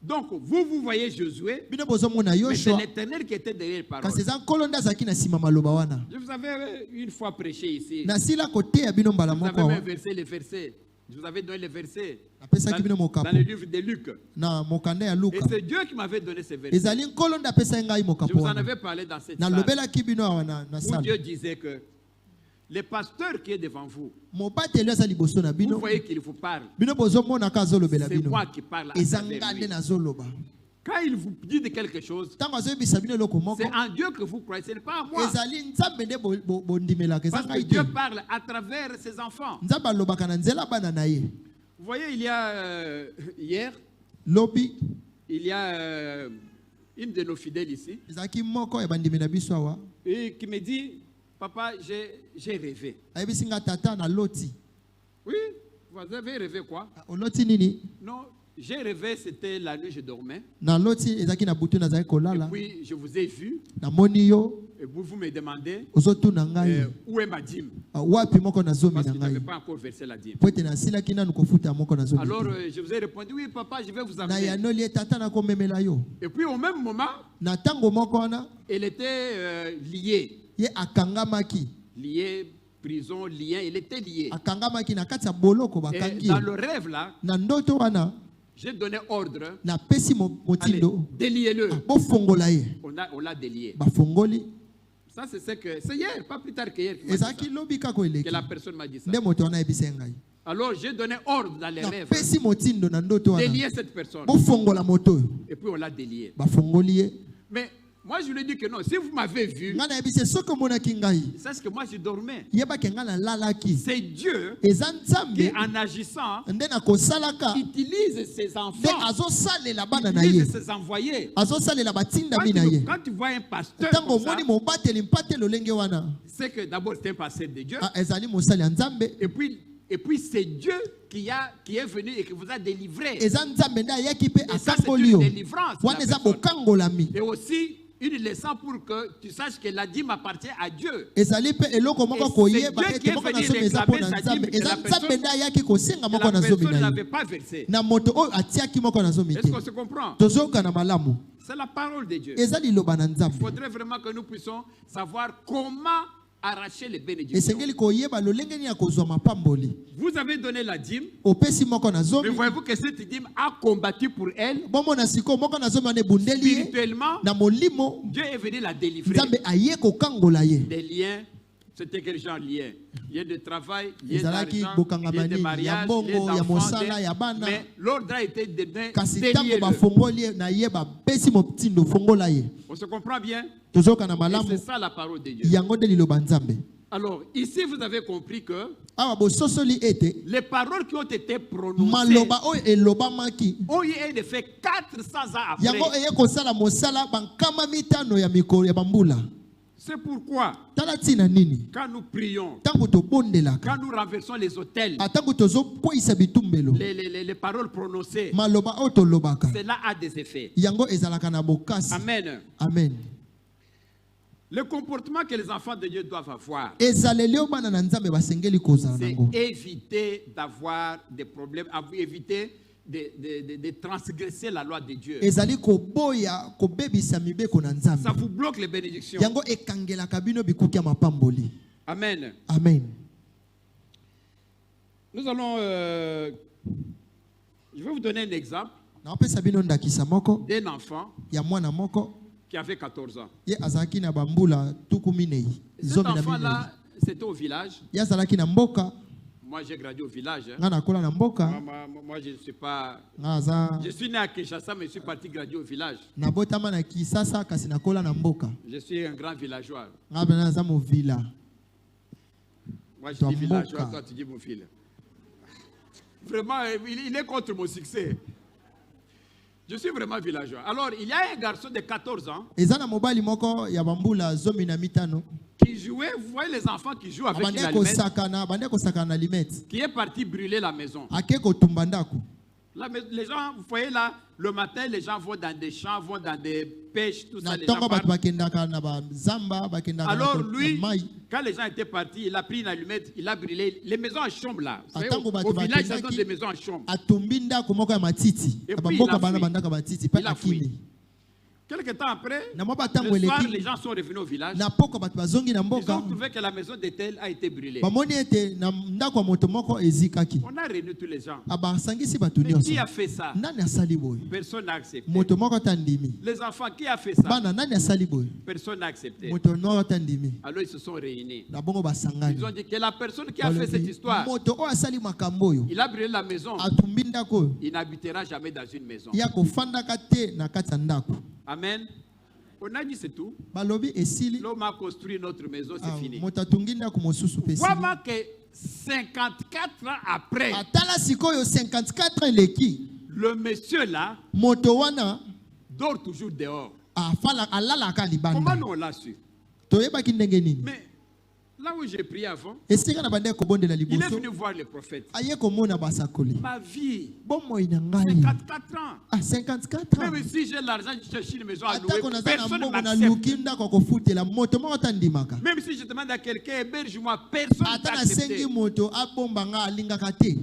Donc, vous voyez Josué, bino bozomona mais c'est yoshua l'Éternel qui était derrière les paroles. kasi eza nkolo nde azalaki na nsima maloba wana Je vous avais une fois prêché ici. nasila koteya bino mbala Vous moko avez awa même versé les versets. Je vous avais donné les versets apesaki bino mokapo dans le livre de Luc. na mokanda ya Et luka c'est Dieu qui m'avait donné ces versets. ezali nkolo nde apesaki ngai Je mokapo vous en wana avais parlé dans cette salle nalobelaki bino awa na où sala Dieu disait que le pasteur qui est devant vous, mobateli aza liboso na vous bino voyez qu'il vous parle. bino bozomonaka azolobela C'est bino moi qui parle à eza travers nga lui. nde nazoloba Quand il vous dit de quelque chose, ntango azoyebisa bino eloko moko c'est en Dieu que vous croyez, ce n'est pas en moi. ezali nzambe nde bondimelaka eza Parce que ngai te Dieu parle à travers ses enfants. nzambe alobaka na nzela bana na ye Vous voyez, il y a hier, lobi il y a une de nos fidèles ici ezalaki moko ya bandimi na biso awa et qui me dit, papa, j'ai rêvé. ayebisi nga tata na loti Oui, vous avez rêvé quoi? oloti nini Non, j'ai rêvé, c'était la nuit, je dormais. na loti ezalaki na butu nazalaki Et kolala puis, je vous ai vu. namoni yo Et vous me demandez ozotuna ngai où est ma dîme? wapi moko na zomi Parce na que je n'avais ngai pas encore versé la dîme. po ete nasilaki nanu kofuta moko na zomi Alors te. je vous ai répondu, oui papa, je vais vous na amener. yanoli ye tata nakomemela yo. Et puis au même moment, Na ntango moko wana elle était liée. ye akangamaki Liée, prison, lien, elle était liée. akangamaki na kati ya boloko Et bakangi dans ye. le rêve là, Na ndoto wana j'ai donné ordre, napesi allez, motindo déliez-le. bofongola ye. On l'a délié. Bafongoli Ça, c'est hier, pas plus tard que hier, qu'il m'a dit ezalaki ça, lobi kaka que eleki la personne m'a dit ça. nde moto wana ayebisa ye ngai. Alors j'ai donné ordre dans les rêves, Napesi motindo na ndoto wana délier cette personne. bofongola moto oyo. Et puis on l'a délié. Bafongoli ye. Mais moi je lui ai dit que non, si vous m'avez vu, Ngai nayebisa soki omonaki ngai c'est ce que moi je dormais. yebaki ngai nalalaki. C'est Dieu Eza qui, nzambe en agissant, nde nakosalaka utilise ses nde enfants, azosalela bana na ye, utilise ses envoyés. azosalela batindami na ye. Quand tu vois un pasteur Ntango comme ça, omoni mobateli mpate lolenge wana c'est que d'abord c'est un pasteur de Dieu. ezali mosali ya nzambe. Et puis c'est Dieu qui est venu et qui vous a délivré. Eza nzambe nde ayaki mpe Et ça, c'est akangoli une yo. délivrance. de la Wana eza personne. bokangolami. Et aussi une leçon pour que tu saches que la dîme appartient à Dieu. Ezali mpe eloko moko koyeba Dieu qui ete est moko na venu zomi eza mpo na réclamer sa nzambe. dîme, Eza et la nzambe personne- nde ayaki kosenga Que moko la na zomi personne na ye. n'avait pas versé. Na moto oyo atiaki moko na zomi Est-ce te. qu'on se comprend? Tozoyoka na malamu. C'est la parole de Dieu. Eza liloba na Il nzambe. faudrait vraiment que nous puissions savoir comment arracher les bénédictions. Esengeli koyeba lolenge nini ya kozwa mapamboli. Vous avez donné la dîme, Opesi moko na mais zomi. voyez-vous que cette dîme a combattu pour elle Bomona siko moko na zomi wana ebundeli ye. spirituellement. Na molimo Dieu est venu la délivrer. nzambe aye kokangola ye. Des liens, c'était quel genre de lien? Lien de travail, lien Ezalaki d'argent, bokangamani, lien de mariage, ya mbongo, lien ya d'enfant, mosala, ya bana. mais l'ordre a été donné, Kasi ntango déliez-le. bafongoli ye na ye bapesi motindo fongola ye. On se comprend bien? Tozoyoka na Et malamu. c'est ça la parole de Dieu. Yango nde liloba nzambe. Alors, ici, vous avez compris que Awa bososoli ete les paroles qui ont été prononcées maloba oyo elobamaki ont eu un effet 400 ans yango après. eye kosala mosala bankama mitano ya mikolo ya bambula. C'est pourquoi, Tala ntina nini quand nous prions, ntango tobondelaka quand nous renversons les autels, atango tozokweyisa bitumbelo les paroles prononcées, maloba oyo tolobaka cela a des effets. yango ezalaka na bokasi. Amen. Amen. Le comportement que les enfants de Dieu doivent avoir, ezaleli oyo bana na nzambe basengeli kozala c'est nango éviter d'avoir des problèmes, éviter de transgresser la loi de Dieu. ezali koboya kobebisa mibeko na Ça nzambe vous bloque les bénédictions. yango ekangelaka bino bikuki ya mapamboli. Amen. Amen. Nous allons... je vais vous donner un exemple naopesa bino ndakisa moko d'un enfant ya mwana moko qui avait 14 ans. ye azalaki na bambula tuku minei Cet zomi na minei. enfant-là, c'était au village. Ye azalaki na mboka Moi, j'ai grandi au village. nga nakola na mboka Moi, je ne suis pas... nga aza Je suis né à Kinshasa, mais je suis parti grandir au village. nabotama na Kisasa kasi nakola na mboka Je suis un grand villageois. nga bena aza movila. Moi, je Toi, dis villageois, Moka. toi, tu dis mon fils. Vraiment, il est contre mon succès. Je suis vraiment villageois. Alors, il y a un garçon de 14 ans eza na mobali moko ya bambula zomi na mitano qui jouait, vous voyez les enfants qui jouent avec une abandi allumette, kosakana na limete qui est parti brûler la maison. ake kotumba ndako. Les gens, vous voyez là, le matin, les gens vont dans des champs, vont dans des pêches, tout ça. Na Les gens ntongo bato partent. bakendaka na bazamba bakendaka Alors na lui, mai. quand les gens étaient partis, il a pris une allumette, il a brûlé les maisons en chambre là. Vous savez, Atango bato au village, ils ont bakendaki, des maisons en chambre. atumbi ndako moko ya matiti Et na puis, bamboka il a bana fui. bandaka matiti mpe Il a fui. akimi. Quelque temps après, Na mwa batango le soir, les eleki gens sont revenus au village. na poko bato bazongi na Ils mboka ont trouvé que la maison de tel a été brûlée. bamoni ete na ndako ya moto moko ezikaki. On a réuni tous les gens. Abasangisi bato Mais nyonso. qui a fait ça? Nani asali boye? Personne n'a accepté. Moto moko tandimi. Les enfants, qui a fait ça? Bana nani asali boye? Personne n'a accepté. Moto moko tandimi. Alors ils se sont réunis. Na bongo basangani. Ils ont dit que la personne qui a fait cette histoire, Moto oyo asali makambo oyo il a brûlé la maison. atumbi ndako oyo Il n'habitera jamais dans une maison. ya kofandaka te na kati ya ndako. Amen. On a dit c'est tout. Balobi esili L'homme a construit notre maison, c'est fini. moto atungi ndako mosusu pe esili. Vraiment que 54 ans après, Atala sikoyo 54 eleki le monsieur là moto wana dort toujours dehors. alalaka Comment libanda. nous on l'a su? Toyebaki ndenge nini? Mais là où j'ai prié avant, esika na bande kobondela il est liboso venu voir le prophète. aye komona basakoli Ma vie, bomoi na ngai 54 ans. à 54 ans Même si j'ai l'argent, je cherche une maison à louer, atako naza na personne ne mbongo na m'accepte. luki ndako kofutela moto moko tandimaka Même si je demande à quelqu'un, héberge-moi, personne ne ata va nasengi accepter. moto abomba nga alingaka te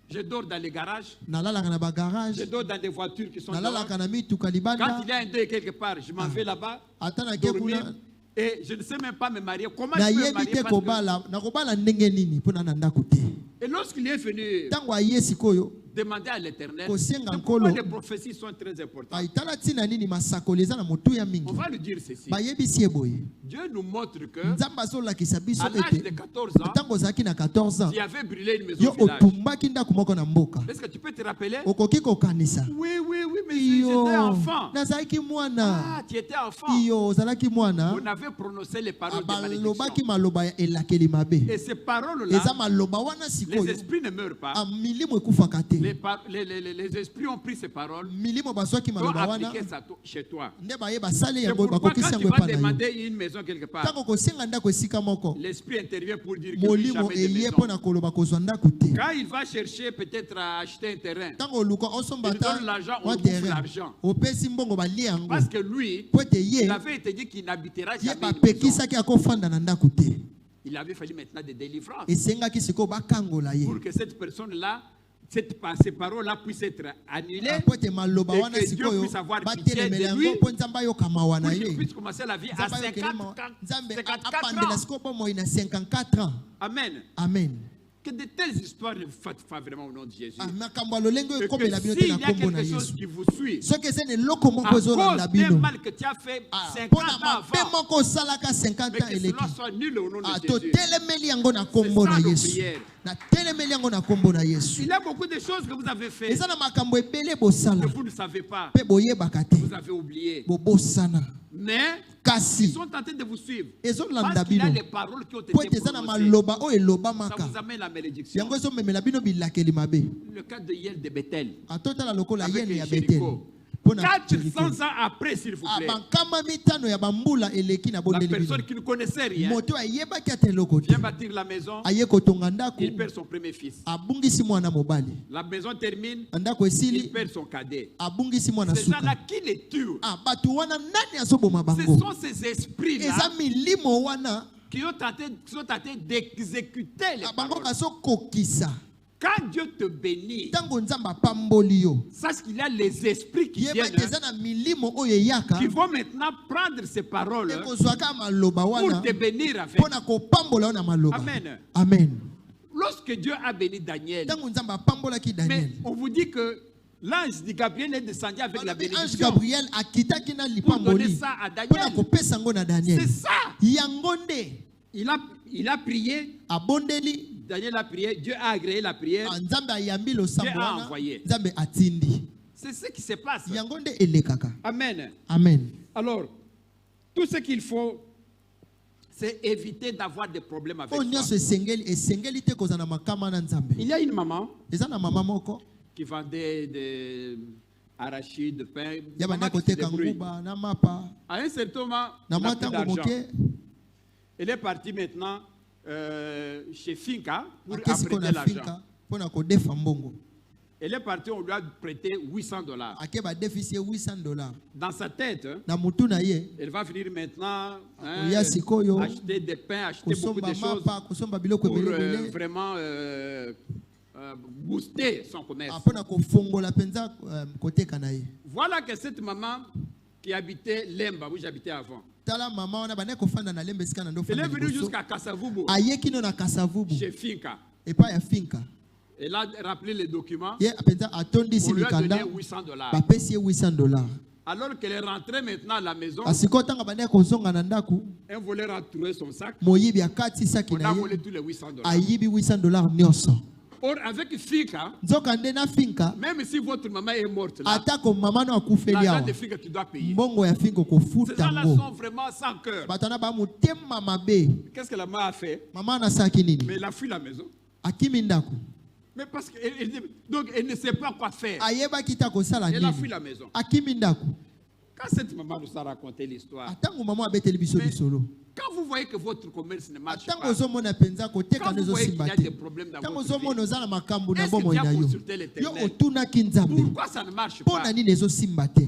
Je dors dans les garages, nalalaka na bagarage je dors dans des voitures qui sont dehors. nalalaka na mituka Quand libanda il y a un deuil quelque part, je m'en vais là-bas, ata nake dormir, kuna et je ne sais même pas me marier. Comment je peux me nayebi marier te parce que... kobala nakobala ndenge nini mpona na ndako te Et lorsqu'il est venu ntango aye sikoyo demander à l'Éternel, kosenga c'est pourquoi nkolo les prophéties sont très importantes. aitala ntina nini masakoli eza na motuya On mingi va lui dire ceci. bayebisi ye boye Dieu nous montre que nzambe azolakisa biso à l'âge de ete 14 ans, ntango ozalaki na 14 ans tu avais brûlé une maison yo au village. otumbaki ndako moko na mboka Est-ce que tu peux te rappeler? okoki kokanisa Oui, mais j'étais enfant. nazalaki mwana Ah, tu étais enfant. iyo ozalaki mwana On avait prononcé les paroles de balobaki malédiction. maloba ya elakeli mabe Et ces paroles-là, eza maloba wana les sikoyo esprits ne meurent pas. milimo ekufaka te Les esprits ont pris ces paroles, milimo bazwaki ont maloba wana appliqué ça chez toi. nde baye basali C'est yango pourquoi bakokisi quand tu yango vas epa na yo demander une maison quelque part, ntango kosenga ndako esika moko l'esprit intervient pour dire qu'il n'y molimo jamais de eye maison. mpo na koloba kozwa ndako te Quand il va chercher peut-être à acheter un terrain, ntango oluka osomba il donne l'argent, on wa bouffe terrain l'argent. opesi mbongo balie yango Parce que lui, po ete ye il avait été dit qu'il n'habitera ye jamais une maison. bapekisaki akofanda na ndako te Il avait fallu maintenant des délivrances esengaki sikoyo bakangola ye pour que cette personne-là, ces paroles-là puissent être annulées, po ete maloba et wana que Dieu sikoyo puisse avoir batelemela pitié de yango lui, mpo nzambe ayokama na pour qu'il ye puisse commencer la vie à nzambe ayokelema 54 nzambe 54 apandela ans. sikoyo bomoi na 54 ans Amen. amen Que de telles histoires ne vous fassent pas vraiment au nom de Jésus. makambo ya lolenge oyo Et ekomela que bino te s'il y na a nkombo na quelque chose yesu qui vous suit, soki eza na eloko à moko cause ezolanda d'un bino mal que tu as fait 50 mpona ans mabe avant, moko osalaka 50 mais ans que eleki cela soit nul au nom de Jésus. totelemeli yango na nkombo C'est na ça nos yesu prières. natelemeli yango na nkombo na yesu Il y a beaucoup de choses que vous avez fait eza na makambo ebele bosala que vous ne savez pas, mpe boyebaka te vous avez oublié. bobosana Mais ils kasi sont tentés de vous suivre. ezolanda Parce qu'il y a bino les paroles qui ont po été ete eza na prononcées. maloba oyo Ça elobamaka vous amène la malédiction. yango ezomemela bino bilakeli mabe Le cas de Yel de Bethel. atotala lokola Avec yene ya Jéricho. beteli mpona 400 ans après, s'il vous plaît, bankama mitano ya bambula eleki na la bondeli bino personne qui ne connaissait rien moto ayebaki ata eloko te vient bâtir la maison, aye kotonga ndako il perd son premier fils. abungisi mwana mobali La maison termine, ndako il esili perd son cadet. abungisi mwana Ces gens-là suka qui les tuent, bato wana nani azoboma ce bango sont ces esprits-là eza milimo wana qui sont tentés d'exécuter les bango paroles. bazokokisa Quand Dieu te bénit, ntango nzambe apamboli yo sache qu'il y a les esprits qui yeba viennent, ete eza na milimo oyo eyaka qui vont maintenant prendre ces paroles ekozwaka maloba pour wana te bénir avec. mpona kopambola yo na maloba Amen. amen Lorsque Dieu a béni Daniel, ntango nzambe apambolaki mais daniel on vous dit que l'ange de Gabriel est descendu avec la balobi ange bénédiction gabriel akitaki na pour donner lipamboli ça à mpona Daniel. kopesa yango na daniel C'est ça. yango nde Il a prié, abondeli Daniel a prié, Dieu a agréé la prière. nzambe ayambi losambo Dieu a wana envoyé. nzambe atindi C'est ce qui se passe. yango nde elekaka Amen. amen Alors, tout ce qu'il faut, c'est éviter d'avoir des problèmes avec oyo toi. nyonso esengeli te kozala na makama na nzambe Il y a une maman eza na mama moko qui vendait des arachides, de pain. ya Maman banda qui se koteka débrouille. nguba na mapa À un certain moment, na elle mwa a plus ntango d'argent. moke Elle est partie maintenant chez Finca pour akesi ko apprêter na l'argent. finka mpona kodefa mbongo Elle est partie, on lui a prêté $800. ake badefisi ye $800 Dans sa tête, hein, na mutu na ye elle va venir maintenant Oya sikoyo, acheter des pains, acheter beaucoup kosomba de choses mapa kosomba biloko pour ebelebele vraiment booster son commerce. mpona kofongola mpenza koteka na ye Voilà que cette maman qui habitait Lemba, où j'habitais avant, tala mama wana bandaki kofanda na lembe esika na ndo elle est ofanda venue liboso jusqu'à Kasavubu, ayeki no na kasavubu chez Finca. epai ya finka Elle a rappelé les documents, ye mpenza atondisi on lui a donné mikanda $800. bapesi ye $800 Alors qu'elle est rentrée maintenant à la maison, asiko ntanga bandaki kozonga na ndako un voleur a trouvé son sac, moyibi akati saki on na a ye volé tous les $800. ayibi $800 nyonso Or, avec Finca, nzoka nde na finka même si votre maman est morte là, atako mama no akufeli l'argent awa de Finca, tu dois payer. mbongo ya finka Ces kofuta gens-là yango sont vraiment sans cœur. bato wana bamotema mabe Qu'est-ce que la maman a fait? mama anasalaki Mais nini elle a fui la maison. akimi ndako Mais parce qu'elle donc elle ne sait pas quoi faire. ayebaki ta kosala Elle a fui nini la maison. akimi ndako Quand cette maman nous a raconté l'histoire, atango mama abeteli biso Mais- lisolo quand vous voyez que votre commerce ne marche atango pas, ozomona penza koteka quand vous voyez qu'il nezosimba y a te des problèmes dans ntango votre ozomona vie, oza na makambo na est-ce que bomoi tu as na yo consulté yo l'Éternel? otunaki nzambe Pourquoi ça ne marche mpo pas? na nini ezosimba te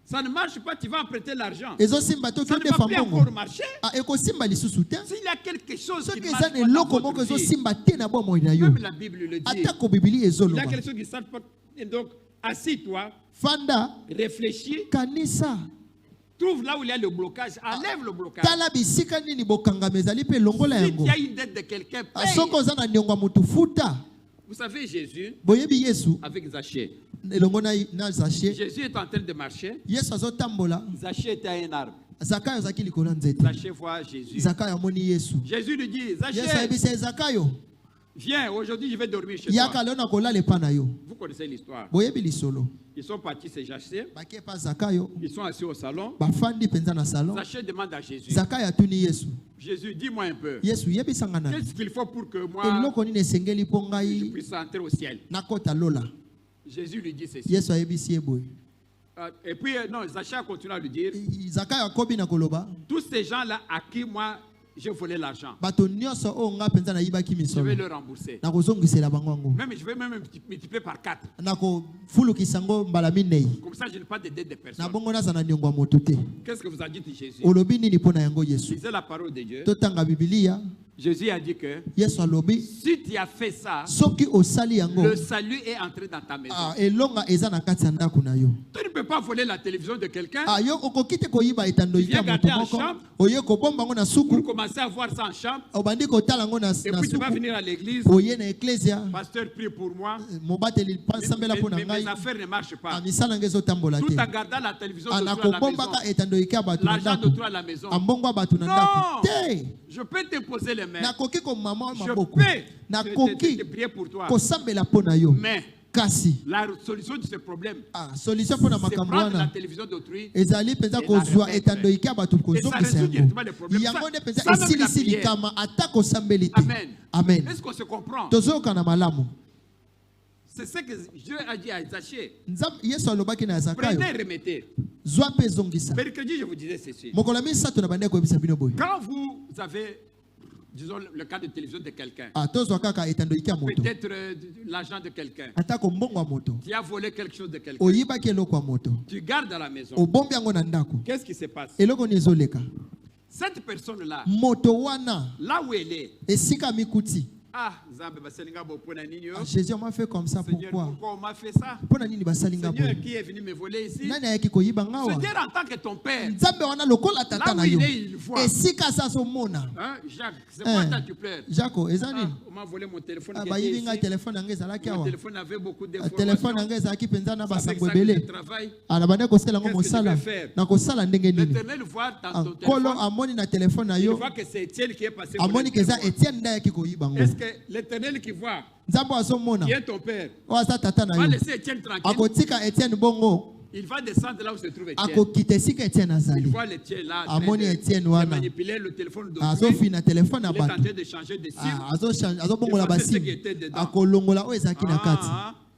Ça ne marche pas, tu vas emprunter l'argent. ezosimba te Ça ne okindefa va plus mbongo encore marcher. ekosimba lisusu te S'il y a quelque chose qui soki ne eza marche na pas dans eloko moko votre vie, ezosimba te na bomoi na yo même la Bible le dit. atako bibili Il y a ezoloba quelque chose qui ne marche pas. Et donc, assis-toi, fanda réfléchis, kanisa trouve là où il y a le blocage, enlève le blocage. tala bisika nini bokangama ezali mpe longola Si yango tu as une dette de quelqu'un, paye. soki oza na niongo ya motu futa Vous savez, Jésus, boyebi yesu avec Zachée, elongo na zache Jésus est en train de marcher. yesu azotambola Zachée était à un arbre. zakayo azalaki likolo ya nzete Zachée voit Jésus. zakayo amoni yesu Jésus lui dit, yesu Zachée, ayebisa zakayo viens, aujourd'hui je vais dormir chez yaka toi. leo nakolala epa na yo Vous connaissez l'histoire. boyebi lisolo Ils sont partis se Zachée. bake epa zakayo Ils sont assis au salon. bafandi mpenza na salon Zachée demande à Jésus, zakayo atuni yesu Jésus, dis-moi un peu, yesu yebisanga na qu'est-ce qu'il faut pour que moi eloko nini esengeli mpo je ngai puisse entrer au ciel? nakota lola Jésus lui dit ceci. yesu ayebisi ye boye Et puis, non, Zachée a continué à lui dire, zakayo akobi na koloba tous ces gens-là à qui moi j'ai volé l'argent, bato nyonso oyo nga mpenza nayibaki je vais misolo le rembourser. nakozongisela bango yango Même, je vais même multiplier par 4. nakofulukisa yango mbala minei Comme ça, je n'ai pas de dette de na personne. bongo naza na niongo ya motu te Qu'est-ce que vous a dit Jésus? olobi nini mpo na yango yesu Lisez la parole de Dieu. totanga bibilia Jésus a dit que yesu alobi si tu as fait ça, soki osali yango le salut est entré dans ta maison. elonga eza na kati ya ndako na yo Tu ne peux pas voler la télévision de quelqu'un yo okoki te koyiba etandoki ya Viens moto garder en moko chambre. oye kobomba yango na pour suku commencer à voir ça en chambre. obandi kotala yango na Et puis tu vas suku venir à l'église. oye na eklesia Pasteur, prie pour moi. mobateli sambela mpo na Mais mes ngai affaires ne marchent pas. misala ngai ezotambola Tout te en gardant la télévision de toi à la nakobombaka maison. etandoki ya bato na L'argent de ndako toi à la maison. ambongo ya bato na Non. ndako te Je peux te poser les mains. nakoki komama Je maboko peux te nakoki prier pour toi. kosambela mpo na yo Mais kasi la solution de ce problème, solution mpo na c'est makambo prendre la wana télévision d'autrui. ezali mpenza Et kozwa la etandoki ya bato Et ça kozongisa résout yango directement les problèmes. yango nde mpenza Ça même la esilisi prière. likama ata kosambeli te Amen. amen Est-ce qu'on se comprend? tozoyoka na malamu C'est ce que Dieu a dit à Zachée. yesu alobaki na zakayo Prenez et remettez. zwa mpe ezongisa Mercredi, je vous disais ceci. mokolo ya misato na bandi koyebisa bino boye Quand vous avez, disons, le cas de télévision de quelqu'un, tozwa kaka etandoki ya moto peut-être l'argent de quelqu'un, atako mbongo ya moto tu as volé quelque chose de quelqu'un, oyibaki eloko ya moto tu gardes à la maison. obombi yango na ndako Qu'est-ce qui se passe? eloko ni ezoleka Cette personne-là, moto wana là où elle est, esika mikuti Zambe basalinga bopona nini yo? jésus on m'a fait comme ça Seigneur, pourquoi pourquoi on m'a fait ça? mpo na nini basalinga Seigneur, boye qui est venu me voler ici? nani ayaki koyiba nga awa Seigneur, en tant que ton père, nzambe wana lokola tata là où na yo il est, il voit. esika asa azomona Hein, Jacques, c'est quoi ça tu pleures? jako eza nini On m'a volé mon téléphone. qui était bayibi ngai ici. telefone yango ezalaki Mon awa téléphone avait beaucoup telefone d'informations. yango ezalaki mpenza na C'est avec basango ça que je ebele travaille. na bande kosala yango Qu'est-ce que je mosala vais faire? nakosala ndenge nini L'Éternel voit dans ton nkolo téléphone. amoni na telefone na Il yo voit que c'est Étienne qui est passé. pour amoni le keza téléphone. etienne nde ayaki koyiba yango Est-ce que l'Éternel qui voit, nzambe azomona qui est ton père, oyo aza tata na va yo laisser Étienne tranquille? akotika etienne bongo Il va descendre là où se trouve Étienne. akokita esika etienne Il azali voit l'Étienne là. en train amoni de- etienne de wana manipuler le téléphone d'autrui. azofina telefone na Il est en bato train de changer de cible. azobongola Il faut que ce qui basime était dedans. akolongola oyo ezalaki na kati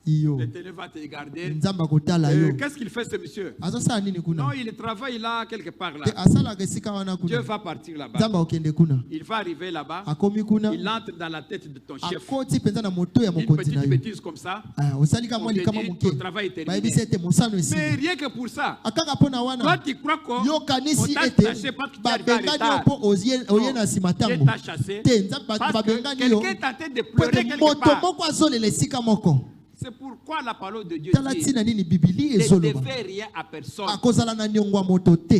iyo L'Éternel va te regarder. nzambe akotala yo Qu'est-ce qu'il fait ce monsieur? azosala nini Non, kuna il travaille là quelque part te là. asalaka esika wana Dieu kuna va partir là-bas. nzambe akokende kuna Il va arriver là-bas. akomi kuna Il entre dans la tête de ton chef. akoti mpenza na moto ya Une mokonzi na petite yo bêtise comme ça. osalika mwa On te likama dit, moke ton travail est terminé. bayebisi ete mosano Mais esili rien que pour ça, akaka mpo na toi wana tu crois qu'on yokanisi t'a ete chassé parce que tu arrives en babengani yo retard. mpo oye na nsima Dieu ntango t'a chassé. te nzambe Parce que babengani yo quelqu'un est en train de po pleurer ete quelque moto part. moko azolela esika moko C'est pourquoi la parole de Dieu tala dit ntina nini bibili ne ezoloba devez rien à personne. akozala na niongo ya moto te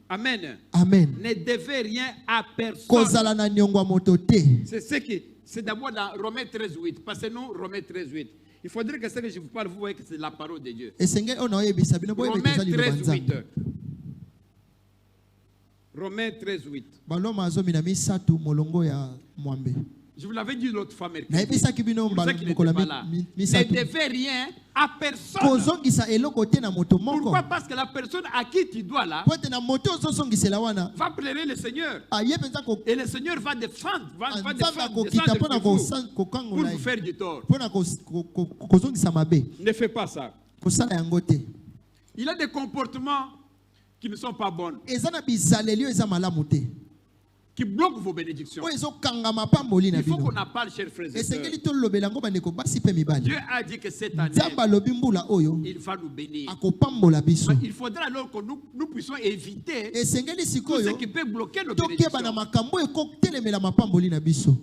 Amen. amen Ne devez rien à personne. kozala na niongo ya moto te C'est ce qui, c'est d'abord dans Romains 13:8. Passez-nous Romains 13:8. Il faudrait que ce que je vous parle, vous voyez que c'est la parole de Dieu. esengeli oyo naoyebisa bino boyeba ete Romains eza liloba 13:8. nzambe Romains 13:8. baloma azomi na misato molongo ya mwambe Je vous l'avais dit l'autre fois, mercredi. nayebisaki bino Pour ceux qui mokolo n'étaient ya pas là. mi- Ne misato devez rien à personne. kozongisa eloko te na moto moko Pourquoi? Parce que la personne à qui tu dois là po ete na moto ozosongisela wana va pleurer le Seigneur. aye mpenza Et le Seigneur va défendre, va nzambe descendre akokita mpona pour vous, pour kokangola vous faire du tort. mpona kozongisa mabe Ne fais pas ça. kosala yango te Il a des comportements qui ne sont pas bonnes, ezana bizaleli eza malamu te qui bloquent vos bénédictions. oyo ezokanga mapamboli na Il faut bino qu'on en parle, chers frères et sœurs. esengeli tolobela yango bandeko basi mpe mibali Dieu a dit que cette année, nzambe alobi mbula oyo il va nous bénir. akopambola biso Il faudra alors que nous puissions éviter esengeli tout ce sikoyo qui peut bloquer nos tokeba na bénédictions. makambo oyo kotelemela mapamboli na biso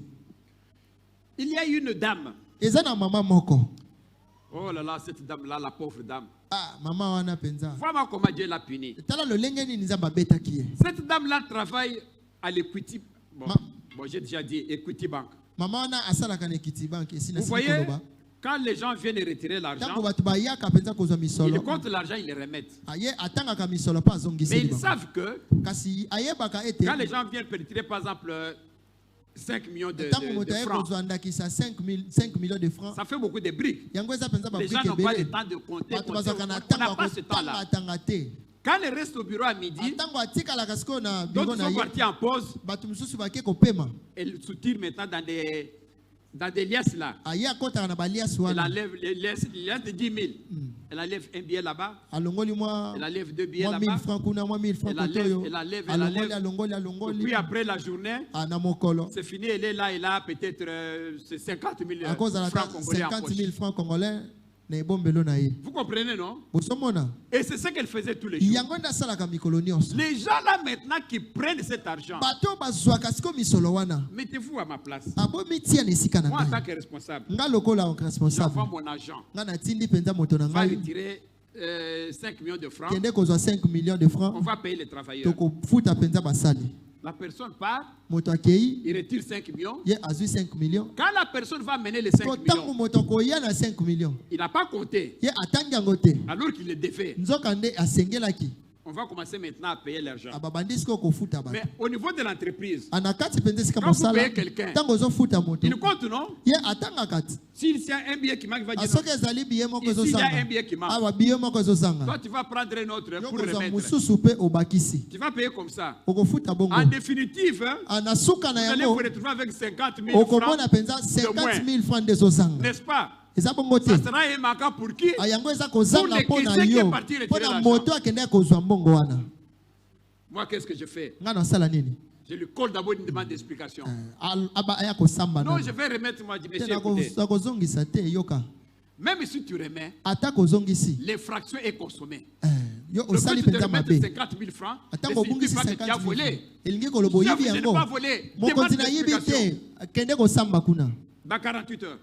Il y a une dame. eza na mama moko Oh là là, cette dame-là, la pauvre dame. mama wana mpenza Vraiment comment Dieu l'a punie. tala lolenge nini nzambe abetaki ye Cette dame-là travaille à l'Equity. Bon, j'ai déjà dit Equity Bank. mama wana asalaka na Equity Bank esi na Vous voyez, koloba quand les gens viennent retirer l'argent, ntango bato bayaka mpenza kozwa ils misolo comptent l'argent, ils les remettent. aye atangaka misolo mpo Mais azongiseli ils bango savent que kasi ayebaka ete quand les gens viennent retirer, par exemple, 5 millions de ntango moto aye francs, kozwa ndakisa 5 millions de francs ça fait beaucoup de briques. yango eza mpenza Les gens babrike n'ont pas le ebele temps de compter. bato On bazwaka na n'a ntango pas ce temps-là. akotanga te Quand ils restent au bureau à midi, ntango atikalaka sikoyo na biro d'autres na sont ye partis en pause. bato mosusu bake kopema Elle soutire maintenant dans des liasses là. aye akotaka na baliasi Elle wana enlève les liasses de 10 000. Elle enlève un billet là-bas. alongoli mwa Elle enlève 2 billets mwa 1000 là-bas. francs kuna mwa 1000 francs Elle enlève, kotoyo elle enlève, elle alongoli enlève. alongoli Et alongoli puis après la journée, na mokolo c'est fini. Elle est là, elle a peut-être 50 000 akozala ta francs congolais en 50 poche. 000 francs congolais na ebombelo na ye Vous comprenez, non? bosomona Et c'est ce qu'elle faisait tous les jours. yango nde asalaka mikolo nyonso Les gens là maintenant qui prennent cet argent, bato bazwaka siko misolo wana mettez-vous à ma place. abomitia na esika na Moi, en tant ngai que responsable, nga lokola j'envoie responsable mon agent. nga natindi mpenza moto na Va ngai retirer 5 millions de francs. kende kozwa 5 millions de On francs va payer les travailleurs. tokofuta mpenza basali La personne part, moto akei il retire 5 millions. ye azwi 5 millions Quand la personne va mener les 5 to ntango millions, moto akoya na 5 millions il n'a pas compté. ye atangi yango te Alors qu'il les défait, nzoka nde asengelaki on va commencer maintenant à payer l'argent. ababandi siko kofuta bato Mais au niveau de l'entreprise, ana kati mpenza esika Quand vous mosala payez quelqu'un, ntango ozofuta moto il compte, non? ye atangaka ti S'il y a un billet qui manque, il va dire soki ezali biye moko ici, il y a un ezozanga billet qui manque. awa biye moko ezozanga Toi, tu vas prendre un autre yo pour kozwa remettre. mosusu mpe obakisi Tu vas payer comme ça. okofuta bongo En définitive, hein, na suka vous na allez vous yango retrouver avec 50 000 okomona francs. mpenza de moins. 50 000 francs nde ezozanga N'est-ce pas? eza bongo te Ça sera un manquant pour qui? yango eza kozanga Pour mpo na le qui yo est parti retirer mpo na l'argent. moto akende kozwa mbongo wana Moi, qu'est-ce que je fais? nga nasala nini Je lui colle d'abord une demande d'explication. aya kosamba Non, na je vais remettre moi, je te monsieur, écoutez, nakozongisa te yoka même si tu remets, ata kozongisi l'infraction est consommée. yo Le osali fait de mpenza remettre mabe 50 000 francs, atango ne signifie obungisi pas que tu as 50 000 volé. elingi koloba Si oyibi je n'ai yango pas volé, demande mokonzi nayibi d'explication. te kende kosamba kuna Dans 48 heures.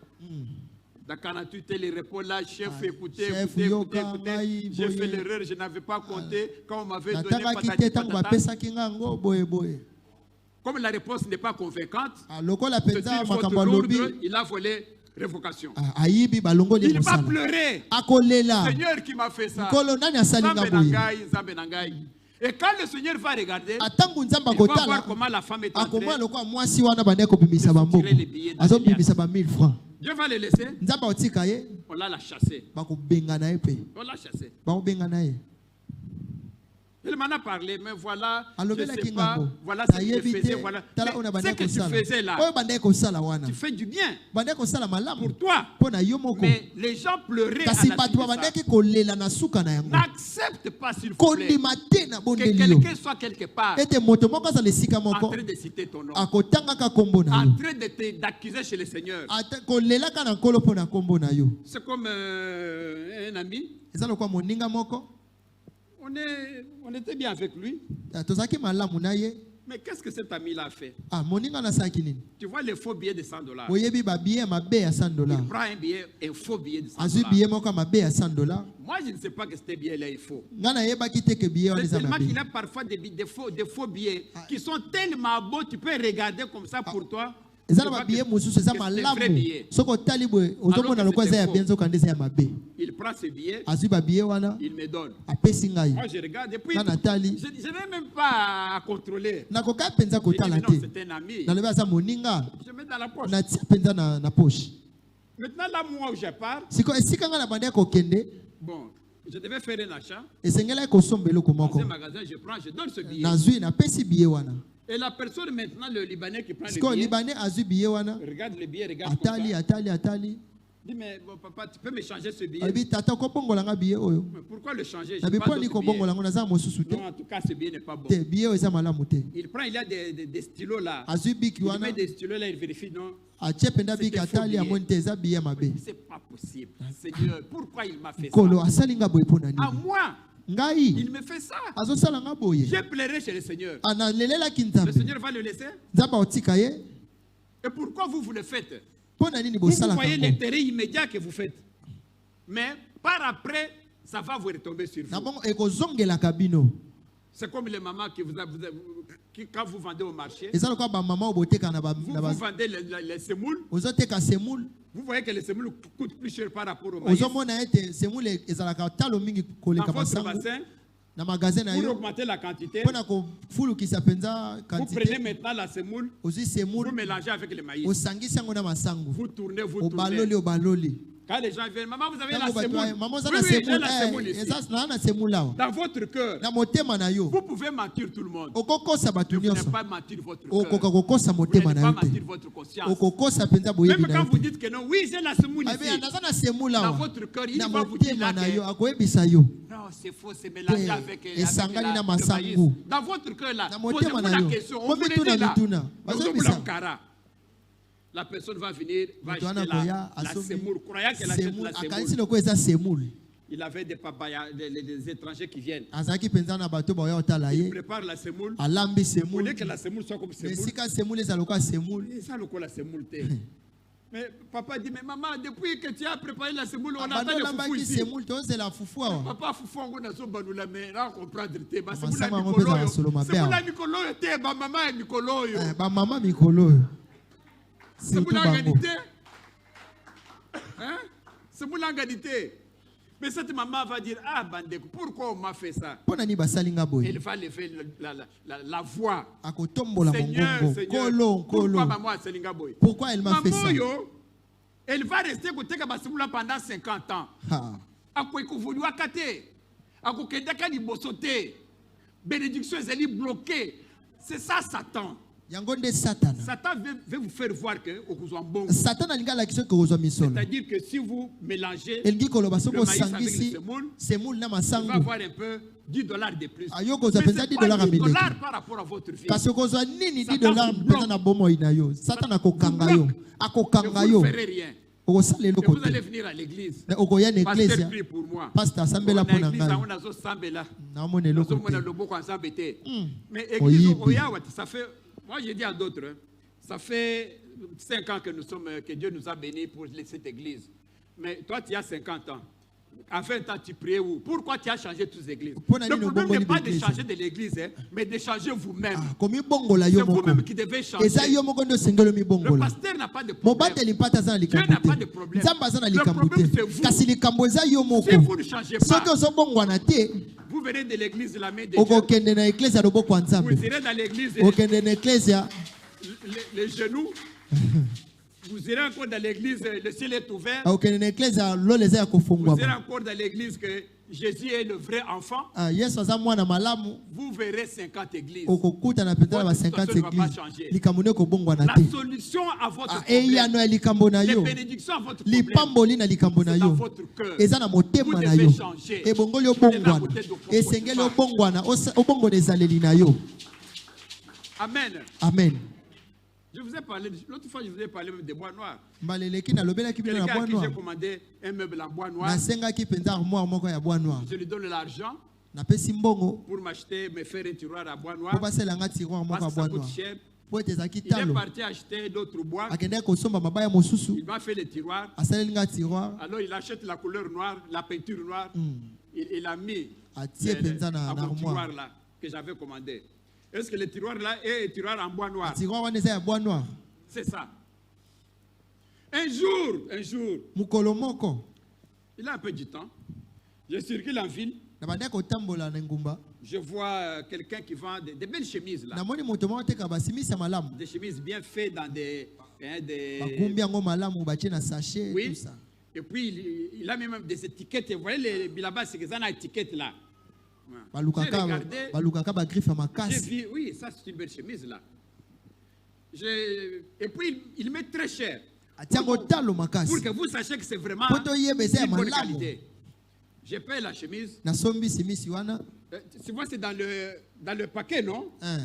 Dans 48 heures, il répond là, chef, écoutez, chef, écoutez, yoka, écoutez, ngai, j'ai fait boye. l'erreur, je n'avais pas compté. Quand on m'avait donné natangaki te patati ntango patata. bapesaki nga yango boye boye Comme la réponse n'est pas convaincante, lokola c'est mpenza une faute makambo alobi lourde, il a volé révocation. ayibi balongoli Il va mosala pleurer. akolela Seigneur qui m'a fait ça. nkolo nani asali nga Nzambe boye nangai, Nzambe nangai. Et quand le Seigneur va regarder, atango nzambe il va voir akotala comment la femme est entrée. akomona lokola mwasi wana bande kobimisa bambongo Retirer les billets dans azobimisa ba 1000 francs Dieu va le laisser. nzambe akotika ye On l'a chassé. bakobengana ye mpe On l'a chassé. bakobengana ye Il m'en a parlé, mais voilà, je ne alobelaki sais pas, ngango voilà ce que je nayebi faisais, te voilà. tala Mais oyo ce bandaki que tu faisais kosala là, oyo bandaki kosala wana tu fais du bien bandaki kosala malamu pour toi. mpo na yo moko Mais les gens pleuraient à kasi la bato suite de ça. babandaki kolela na suka na yango N'accepte pas, s'il vous plaît, kondima te na que bondeli yo quelqu'un soit quelque part ete moto moko azala esika en moko train de citer ton nom, akotangaka nkombo na en yo train d'accuser chez le Seigneur. kolelaka na nkolo mpo na nkombo na yo C'est comme un ami. eza lokwa moninga moko On était bien avec lui. tozalaki malamu na ye Mais qu'est-ce que cet ami-là a fait? moninga nasalaki nini Tu vois les faux billets de 100 $. oyebi babiye ya mabe ya 100 $. Il prend un faux billet de 100 azwi $. biye moko ya mabe ya 100 $. Moi, je ne sais pas que ce billet-là est faux. nga nayebaki te ke biye wana C'est eza tellement mabe qu'il a parfois des faux billets qui sont tellement beaux, tu peux regarder comme ça pour toi. eza Tu na vois babiye que mosusu eza c'est des vrais malamu billets. soki otali boye ozomona Alors que lokwa eza ya c'était bien nzoka nde eza ya mabe Il prend ce billet, azwi babiye wana il me donne. apesi ngai Moi, je regarde et puis nga natali je n'ai même pas à contrôler. nakoka mpenza Je dis, mais kotala non, te c'est un ami. nalobi aza moninga Je mets dans la poche. natia mpenza na poche Maintenant, là, moi, où je pars, siko esika nga na bandi ya kokende bon, je devais faire un achat. esengelaki kosomba eloko Dans moko un magasin, je prends, je donne ce billet. nazwi napesi biye wana Et la personne maintenant, le Libanais qui prend siko le billet, libanais azwi biye wana regarde le billet, regarde comme atali ça. atali atali Dis, mais bon, papa, tu peux me changer ce billet. alobi tata kobongola nga billet oyo Mais pourquoi le changer? Je na n'ai pas biponi d'autre kobongola billet. ngo naza mosusu te Non, en tout cas, ce billet n'est pas bon. te billet oyo eza malamu te Il prend, il y a des stylos là. azwi biki Il wana met des stylos là, il vérifie, non. atie mpenza biki C'était faux atali billet. amoni te eza billet mabe C'est pas possible. Seigneur, pourquoi il m'a fait nkolo ça? asali nga boye mpo na À nini moi, ngai il me fait ça. azosala nga boye J'ai pleuré chez le Seigneur. analelelaki Le nzambe Seigneur va le laisser. nzambe aotika ye Et pourquoi vous le faites? mpo na nini Vous bosalaka voyez ngo l'intérêt immédiat que vous faites. Mais par après, ça va vous retomber sur na vous. bongo ekozongelaka bino C'est comme les mamans qui, quand vous vendez au marché, eza lokola bamama oyo boteka na vous vendez les semoules. ozoteka semoule Vous voyez que les semoules coûtent plus cher par rapport au maïs. ozomona ete semoule ezalaka talo mingi Dans koleka votre masango bassin, na magasin na pour yo augmenter la quantité, mpo na kofulukisa mpenza vous prenez quantité maintenant la semoule, ozwi vous semoule mélangez avec le maïs. osangisi yango na masango Vous tournez. obaloli obaloli Quand les gens viennent, maman, vous avez la ntango bato semoule. mama oza Oui, na oui, j'ai la semoule semoule ici. eza naa na semoule awa Dans votre cœur, na motema na yo vous pouvez mentir tout le monde. okokosa bato Mais vous nyonso n'allez pas mentir votre okoka cœur. kokosa Vous motema n'allez na pas yo te mentir votre conscience. okokosa mpenza boyebi Même na quand yo vous te dites que non, oui, j'ai la semoule abe ici. naza na semoule Dans awa votre cœur, il na va vous dire motema là na yo que akoyebisa yo non, c'est faux, c'est mélangé Te, avec esangani na le masangu. maïs. Dans votre cœur là, Na posez-vous motema na la yo. question. On Ko vous le mituna dit là. mituna. Vous Bazobisa. ouvrez le cara. La personne va venir, va Moto acheter wana koya la asombi semoule. Croyant qu'elle achète semoule la akanisi semoule. lokola eza semoule Il avait des papayas, des étrangers qui viennent. azalaki mpenza na bato baya otala Il ye prépare la semoule. alambi Vous voulez semoule que la semoule soit comme semoule. esika semoule eza lokola semoule Et ça, le quoi, la semoule thé. Mais papa dit, mais maman, depuis que tu as préparé la semoule, on attend abando le foufou olambaki ici. semoule tozela fufu awa Papa foufou on a so banula mais là comprendre te ba Masango semoule yango mikolo mpe yo. ezalaka solo mabe Semoule awa. mikolo yo te ba maman mikolo yo. bamama mikolo oyo surtout Semoule bango ngalité. Hein? Semoule ngalité. Mais cette maman va dire, ah bandeko, pourquoi on m'a fait ça? mpo nani basali nga Elle boye va lever la voix. akotombola Seigneur, mongongo Seigneur, nkolo pourquoi nkolo maman a selinga boy? pourquoi elle m'a fait Maman ça yo, elle va rester côté ka basemoula pendant 50 ans. Ha. Akoekuvuluaka te, akokendaka liboso te, bénédiction ezali bloquée. C'est ça Satan. yango nde satana Satan veut vous faire voir que okozwa mbongo. satana alingi alakisa soki okozwa misolo C'est-à-dire que si vous mélangez elingi koloba soki le maïs avec osangisi le semoule, semoule na on va masango avoir un peu 10 dollars de plus. ayo kozwa Mais mpenza c'est 10 pas dollars ya 10 mileki dollars par rapport à votre vie. kasi okozwa nini 10 Satan dollars vous mpenza bloque. na bomoi na yo satana akokanga yo Et akokanga vous yo ne ferez rien. okosala Et eloko vous allez te venir à l'église. okoya na Pasteur eklesia prie pour moi. pasteur asambela mpo na ngai On a sambela. naomona eloko Nazomona te loboko ensemble te. Hmm. Mais église Oyibi. Oyawa, ça fait, moi j'ai dit à d'autres, hein, ça fait 5 ans que que Dieu nous a bénis pour cette église. Mais toi tu as 50 ans. En 20 ans tu priais où? Pourquoi tu as changé toutes les églises? Pour nani Le problème nobongoli n'est pas de d'église. changer de l'église, hein, mais de changer vous-même. komibongola C'est yo moko vous-même qui devez changer. eza yo moko nde osengeli Le omibongola pasteur n'a pas de problème. mobateli mpata aza na Dieu likambo n'a pas de te problème. nzambe aza na Le likambo problème, te c'est vous. kasi likambo eza yo moko Si vous ne changez soki pas, ozobongwana te vous venez de l'église de la main de Dieu. okokende na eklesia loboko ya Vous nzambe irez dans l'église okende na eklesia les genoux. Vous irez encore dans l'église, le ciel est ouvert. okende na eklesia lolo eza ya Vous irez kofungwama encore dans l'église que Jésus est le vrai enfant. yesu aza mwana malamu Vous verrez 50 églises. okokutana mpenza na ba Votre 50 situation ne va pas église changer. likambo nde ekobongwana La te solution à votre eyano problème, ya likambo na les yo bénédictions à votre problème, lipamboli na likambo na c'est dans yo votre cœur. eza na motema Vous na devez yo changer. ebongoli Vous devez obongwana ôter de propos esengeli de obongwana obongona ezaleli na yo Amen. amen Je vous ai parlé, l'autre fois je vous ai parlé même des bois noirs. mbaleleki nalobelaki bino na Quelqu'un bois à qui j'ai noir commandé un meuble en bois noir, nasengaki mpenza armoire moko ya bois noir je lui donne l'argent napesi mbongo pour m'acheter, me faire un tiroir à bois mpo noir. basalanga tiroir moko Parce ya que ça bois coûte noir cher. po ete ezalaki Il est talo parti acheter d'autres bois. akendaki kosomba mabaya mosusu Il m'a fait le tiroir. asaleli nga tiroir Alors il achète la couleur noire, la peinture noire. Il a mis atie mpenza na mon tiroir armoire là que j'avais commandé. Est-ce que le tiroir là est un tiroir en bois noir? tiroir wana eza ya bois noir C'est ça. Un jour, mokolo moko il a un peu du temps. Je circule en ville. nabandaki kotambola na ngumba Je vois quelqu'un qui vend des belles chemises là. namoni moto moko ateka basimisi ya malamu Des chemises bien faites dans des bagumbi yango malamu batie na sachet oui. tout ça Et puis il a même des étiquettes. Vous voyez là-bas, c'est que ça a une étiquette là. J'ai regardé, balukaka bagriffe ya j'ai makasi vu, oui, ça c'est une belle chemise là. Et puis il met très cher. atiango talo Pour makasi que vous sachiez que c'est vraiment poto yebeza ya une bonne malamu qualité. Je paye la chemise. na sombi simisi wana Tu vois, c'est dans le paquet, non? hein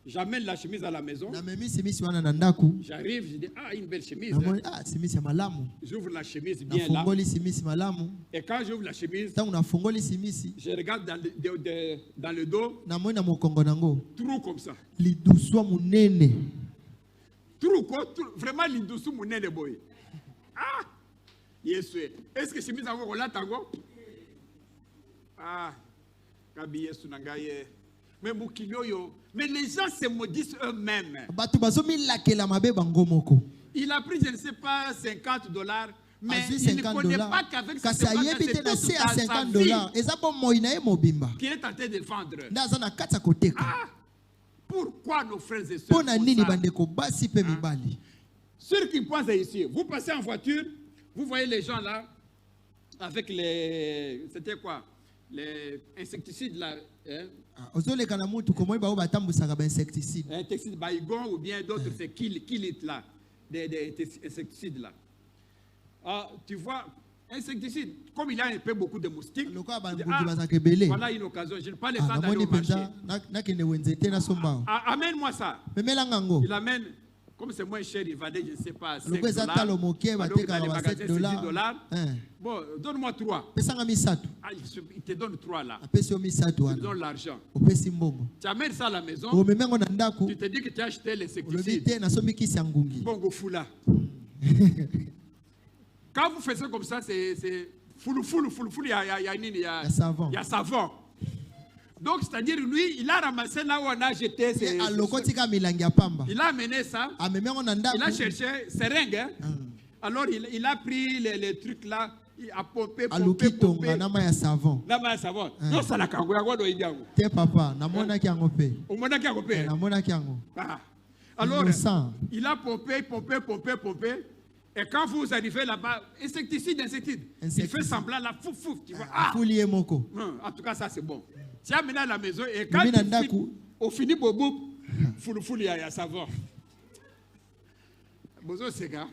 J'amène la chemise à la maison. na memi simisi wana na ndaku J'arrive, je dis, ah, une belle chemise. na Hein. moni simisi ya malamu J'ouvre la chemise na bien là. fongoli simisi malamu Et quand j'ouvre la chemise, tangu na fongoli simisi je regarde dans le dos, na moni na mokongo nango trou comme ça. liduswa munene Trou, quoi? Vraiment, l'indoussou mounene boy. Ah! Yes, oui. Est-ce que chemise a encore là, tango? Ah! Kabi yesu nangaye. Mais Moukilioyo. Mais les gens se maudissent eux-mêmes. bato bazomilakela mabe bango moko Il a pris, je ne sais pas, $50. Mais azwi il ne connaît $50 pas qu'avec ce kasi ayebi te na se ya sa vie $50 eza bomoi na ye mobimba qu'il est en train de vendre. nde aza na kati ya koteka Ah! Pourquoi nos frères et sœurs mpo na font nini ça? bandeko basi mpe mibali Ceux qui pensent ici, vous passez en voiture, vous voyez les gens là, avec les... C'était quoi? Les insecticides là. Hein? ozoleka na mutu komoi bao batambwisaka bainsecticide Insecticides Baygon ou bien d'autres, c'est kill it là. Des insecticides là. Ah, tu vois, insecticides, comme il y a un peu beaucoup de moustiques, lokola il dit, bangungi bazaka ebele voilà une occasion, je n'ai pas le temps d'aller namoni au marché. mpenza nakende wenze te nasombao Amène-moi ça. memelanga ngo Il amène, comme c'est moins cher, il vendait, je ne sais pas, 5 loko eza talo moke Alors que dans batekaka les ba magasins, c'est $7 $10. Bon, donne-moi 3. pesanga misato Ah, il te donne 3 là. apesi yo misato Tu te wana donnes l'argent. opesi mbongo Tu amènes ça à la maison. omemi yango na ndako Tu te dis que tu as acheté olobi l'insecticide. te nasombi kisi ya ngungi Bongo foula. Quand vous faites ça comme ça, c'est foulou, il y a nini, il y a savon. il y a savon. Donc, c'est-à-dire, lui, il a ramassé là où on a jeté ses... alokotika milangi ya pamba Il a amené ça. amemi yango na Il a ndako cherché seringue. Hein? Alors, il a pris les trucs là. Il a pompé. aluki tonga na mai ya savon Là, il savon. Non, ça l'a kango. te papa namonaki yango mpe Au moment qu'il a coupé. namonaki yango Alors, Innocent. il a pompé. Et quand vous arrivez là-bas, insecticide. Il fait semblant là, fouf, tu vois. Ah! afuli ye moko En tout cas, ça c'est bon. Tu as amené à la maison et quand Mimi na ndaku. au fini, bobo, foulou, il y a savon. Bozo sega.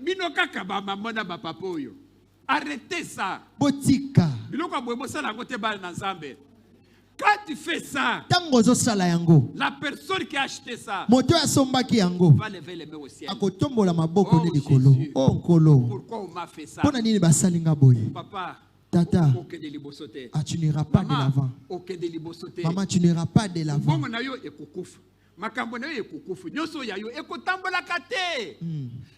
Binoka kaba maman na papa yo. Arrêtez ça. botika Biloko bobo ça la côté bal na Nzambe. Quand tu fais ça, ntango ozosala yango la personne qui a acheté ça moto oyo asombaki yango va lever les mains au ciel. akotombola maboko Oh, nde likolo Jésus. o nkolo Pourquoi on m'a fait ça? mpo na nini basali nga boye Papa, tata aucun de libosoté. tu n'iras pas de Maman, l'avant aucun de libosoté. maman tu n'iras pas de l'avant Bongo na yo ekukufu. Makambo na yo ekukufu. Nyoso ya yo ekotambola kate.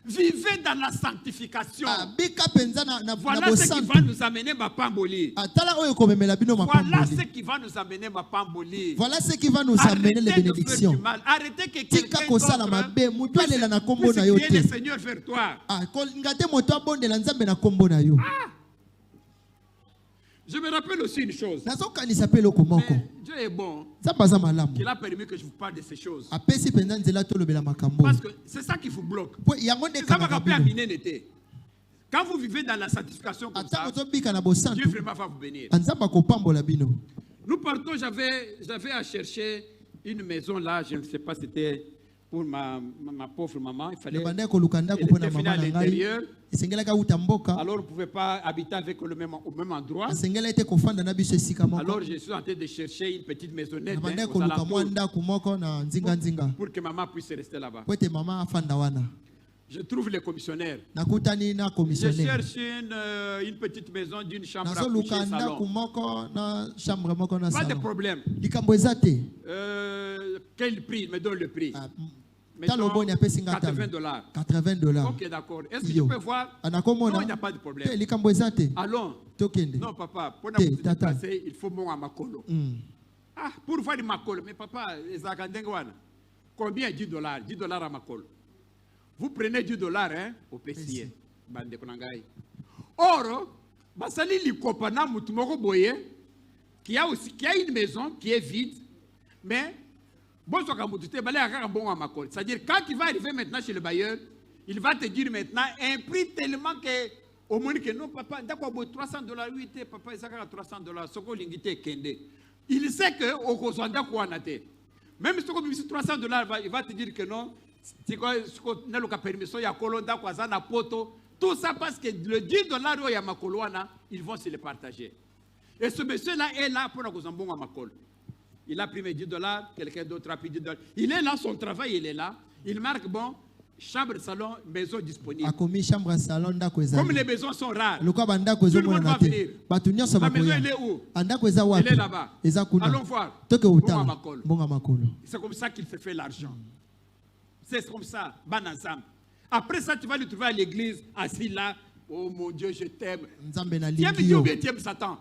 Vivez dans la sanctification. bika mpenza na Voilà ce qui va bosantu nous amener ma pamboli. tala oyo komemela bino Voilà ce mapamboli qui va nous amener ma pamboli. voilà ce qui va nous amener les Arrêtez de faire du bénédictions mal. Arrêtez que tika quelqu'un kosala mabe moto alela na kombo na yo puisse prier te le Seigneur vers toi. kolinga te moto abondela nzambe na kombo na yo Je me rappelle aussi une chose. nazokanisa mpe eloko moko Mais Dieu est bon. nzambe aza malamu Il a permis que je vous parle de ces choses. apesi mpenza nzela tolobela makambo Parce que c'est ça qui vous bloque. po yango nde Ça va ekangaka rappeler à bino Minénété. Quand vous vivez dans la sanctification comme ça, ata ozobika na Dieu bosantu vraiment va vous bénir. nzambe akopambola bino Nous partons, j'avais à chercher une maison là, je ne sais pas, c'était pour ma pauvre maman. Il fallait. ebandaki koluka ndako Elle mpo na était finie mama à na ngai l'intérieur. esengelaki auta mboka Alors on ne pouvait pas habiter avec au même endroit. esengeli ete kofanda na biso esika moko Alors je suis en train de chercher une petite maisonnette nabandaki aux koluka mwa alentours, ndako moko na nzinga pour que maman puisse rester là-bas. po ete mama afanda wana Je trouve les commissionnaires. nakutani na Je commissionnaire cherche une petite maison d'une chambre à nazoluka coucher, ndako salon. moko na chambre moko na Pas de salon problème. likambo eza te Quel prix? Me donne le prix. talo boni apesi nga talo $80. $80 Ok, d'accord. Est-ce que Yo. je peux voir? Non, anakomona il n'y a pas de te problème. likambo eza te Allons. tokende Non, papa, pour Te, nous tata. déplacer, il faut mon à Makolo. Ah, pour voir du Makolo. Mais papa, combien? $10. $10 à Makolo. Vous prenez $10 hein, au PCA. Bande Konangai. Or, Basali Likopana Mutumoko Boye, qui a une maison qui est vide, mais c'est-à-dire, quand il va arriver maintenant chez le bailleur, il va te dire maintenant un prix tellement que au moins que non, papa, d'accord, $300, oui, papa, il s'agit $300, soko lingite kende. Il sait que au Kozanda Kouanate, même si tu as $300, il va te dire que non, Tout ça parce que le 10 dollars il y a makoloana, ils vont se les partager. Et ce monsieur-là est là pour nous en bon makol. Il a pris mes 10 dollars, quelqu'un d'autre a pris 10 dollars. Il est là, son travail, il est là. Il marque, bon, chambre, salon, maison disponible. Comme les maisons sont rares, tout le monde va venir. La maison, elle est où? Elle est là-bas. Allons voir. C'est comme ça qu'il se fait l'argent. C'est comme ça, banazam. Après ça, tu vas le trouver à l'église, assis là. Oh mon Dieu, je t'aime. Tu aimes Dieu ou bien tu aimes Satan?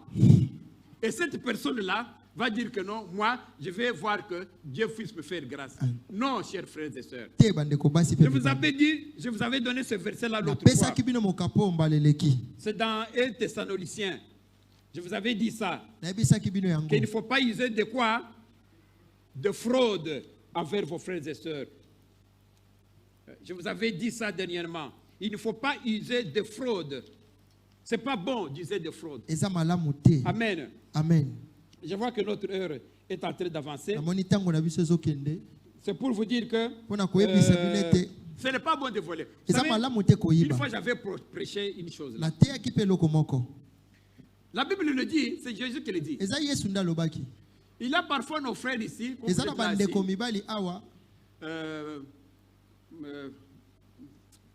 Et cette personne-là va dire que non, moi, je vais voir que Dieu puisse me faire grâce. Non, chers frères et sœurs. Je vous avais dit, je vous avais donné ce verset-là l'autre fois. C'est dans 1 Thessaloniciens. Je vous avais dit ça. Qu'il ne faut pas user de quoi? De fraude envers vos frères et sœurs. Je vous avais dit ça dernièrement. Il ne faut pas user de fraude. Ce n'est pas bon d'user de fraude. Amen. Amen. Je vois que notre heure est en train d'avancer. C'est pour vous dire que ce n'est pas bon de voler. Vous savez, une fois j'avais prêché une chose là. La Bible le dit, c'est Jésus qui le dit. Il y a parfois nos frères ici.